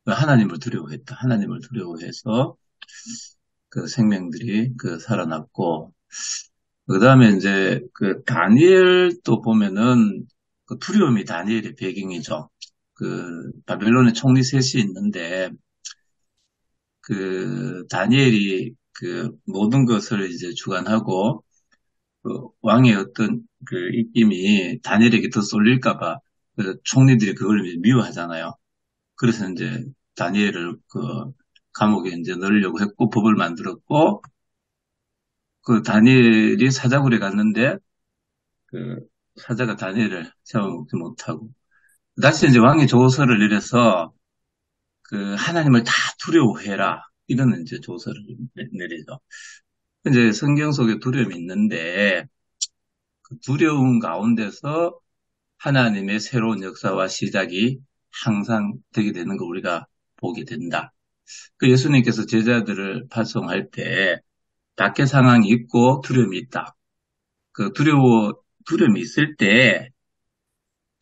하나님을 두려워했다. 하나님을 두려워해서 그 생명들이 그 살아났고, 그 다음에 이제 그 다니엘도 보면은 그 두려움이 다니엘의 배경이죠. 그 바벨론에 총리 셋이 있는데 그 다니엘이 그 모든 것을 이제 주관하고 그 왕의 어떤 그 입김이 다니엘에게 더 쏠릴까봐 그 총리들이 그걸 미워하잖아요. 그래서 이제 다니엘을 그 감옥에 이제 넣으려고 했고 법을 만들었고, 그 다니엘이 사자굴에 갔는데 그 사자가 다니엘을 잡아먹지 못하고, 다시 이제 왕이 조서를 내려서 그 하나님을 다 두려워해라 이런 이제 조서를 내리죠. 이제 성경 속에 두려움이 있는데 그 두려움 가운데서 하나님의 새로운 역사와 시작이 항상 되게 되는 거 우리가 보게 된다. 그 예수님께서 제자들을 파송할 때 박해 상황이 있고 두려움이 있다. 그 두려움이 있을 때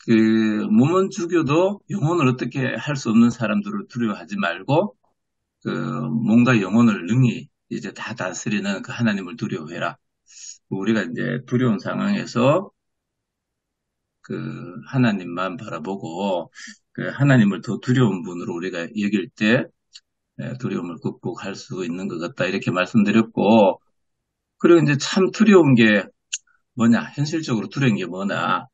그 몸은 죽여도 영혼을 어떻게 할 수 없는 사람들을 두려워하지 말고 그 몸과 영혼을 능히 이제 다 다스리는 그 하나님을 두려워해라. 우리가 이제 두려운 상황에서 그 하나님만 바라보고 그 하나님을 더 두려운 분으로 우리가 여길 때 두려움을 극복할 수 있는 것 같다. 이렇게 말씀드렸고, 그리고 이제 참 두려운 게 뭐냐, 현실적으로 두려운 게 뭐냐,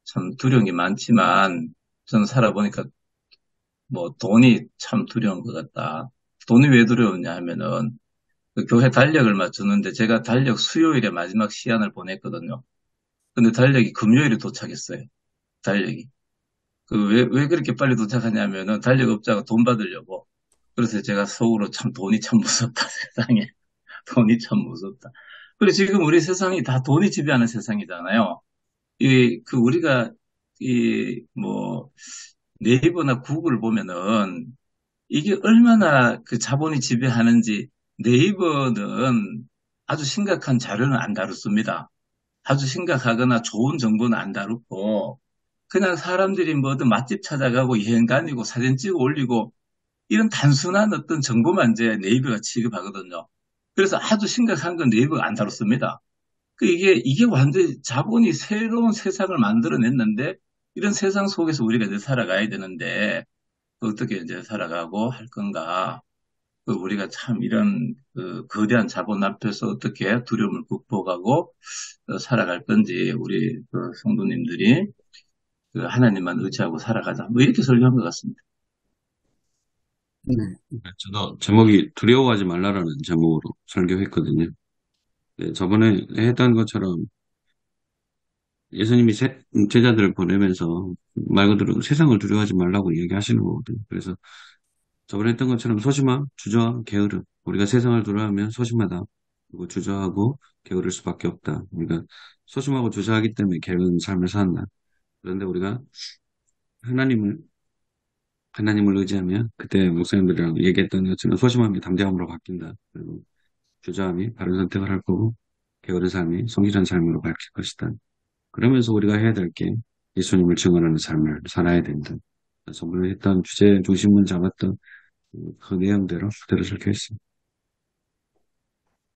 참 두려운 게 많지만 저는 살아보니까 뭐 돈이 참 두려운 것 같다. 돈이 왜 두려웠냐 하면은 그 교회 달력을 맞추는데 제가 달력 수요일에 마지막 시간을 보냈거든요. 근데 달력이 금요일에 도착했어요. 달력이. 왜 그렇게 빨리 도착하냐면은 달력업자가 돈 받으려고. 그래서 제가 속으로 참 돈이 참 무섭다, 세상에. 돈이 참 무섭다. 그리고 지금 우리 세상이 다 돈이 지배하는 세상이잖아요. 우리가, 뭐, 네이버나 구글 보면은 이게 얼마나 그 자본이 지배하는지 네이버는 아주 심각한 자료는 안 다뤘습니다. 아주 심각하거나 좋은 정보는 안 다루고 그냥 사람들이 뭐든 맛집 찾아가고 여행 다니고 사진 찍어 올리고 이런 단순한 어떤 정보만 이제 네이버가 취급하거든요. 그래서 아주 심각한 건 네이버가 안 다뤘습니다. 이게 완전히 자본이 새로운 세상을 만들어냈는데 이런 세상 속에서 우리가 이제 살아가야 되는데 어떻게 이제 살아가고 할 건가. 우리가 참 이런 거대한 자본 앞에서 어떻게 두려움을 극복하고 살아갈 건지 우리 성도님들이 하나님만 의지하고 살아가자. 뭐 이렇게 설교한 것 같습니다. 네. 저도 제목이 두려워하지 말라라는 제목으로 설교했거든요. 네, 저번에 했던 것처럼 예수님이 제자들을 보내면서 말 그대로 세상을 두려워하지 말라고 얘기하시는 거거든요. 그래서 저번에 했던 것처럼 소심함, 주저함, 게으름. 우리가 세상을 두려워하면 소심하다. 그리고 주저하고 게으를 수밖에 없다. 우리가 소심하고 주저하기 때문에 게으른 삶을 산다. 그런데 우리가 하나님을 하나님을 의지하면 그때 목사님들이랑 얘기했던 것처럼 소심함이 담대함으로 바뀐다. 그리고 주저함이 바른 선택을 할 거고 게으른 삶이 성실한 삶으로 바뀔 것이다. 그러면서 우리가 해야 될 게 예수님을 증언하는 삶을 살아야 된다. 그래서 오늘 했던 주제 중심을 잡았던 그 내용대로 그대로 적혀 있습니다.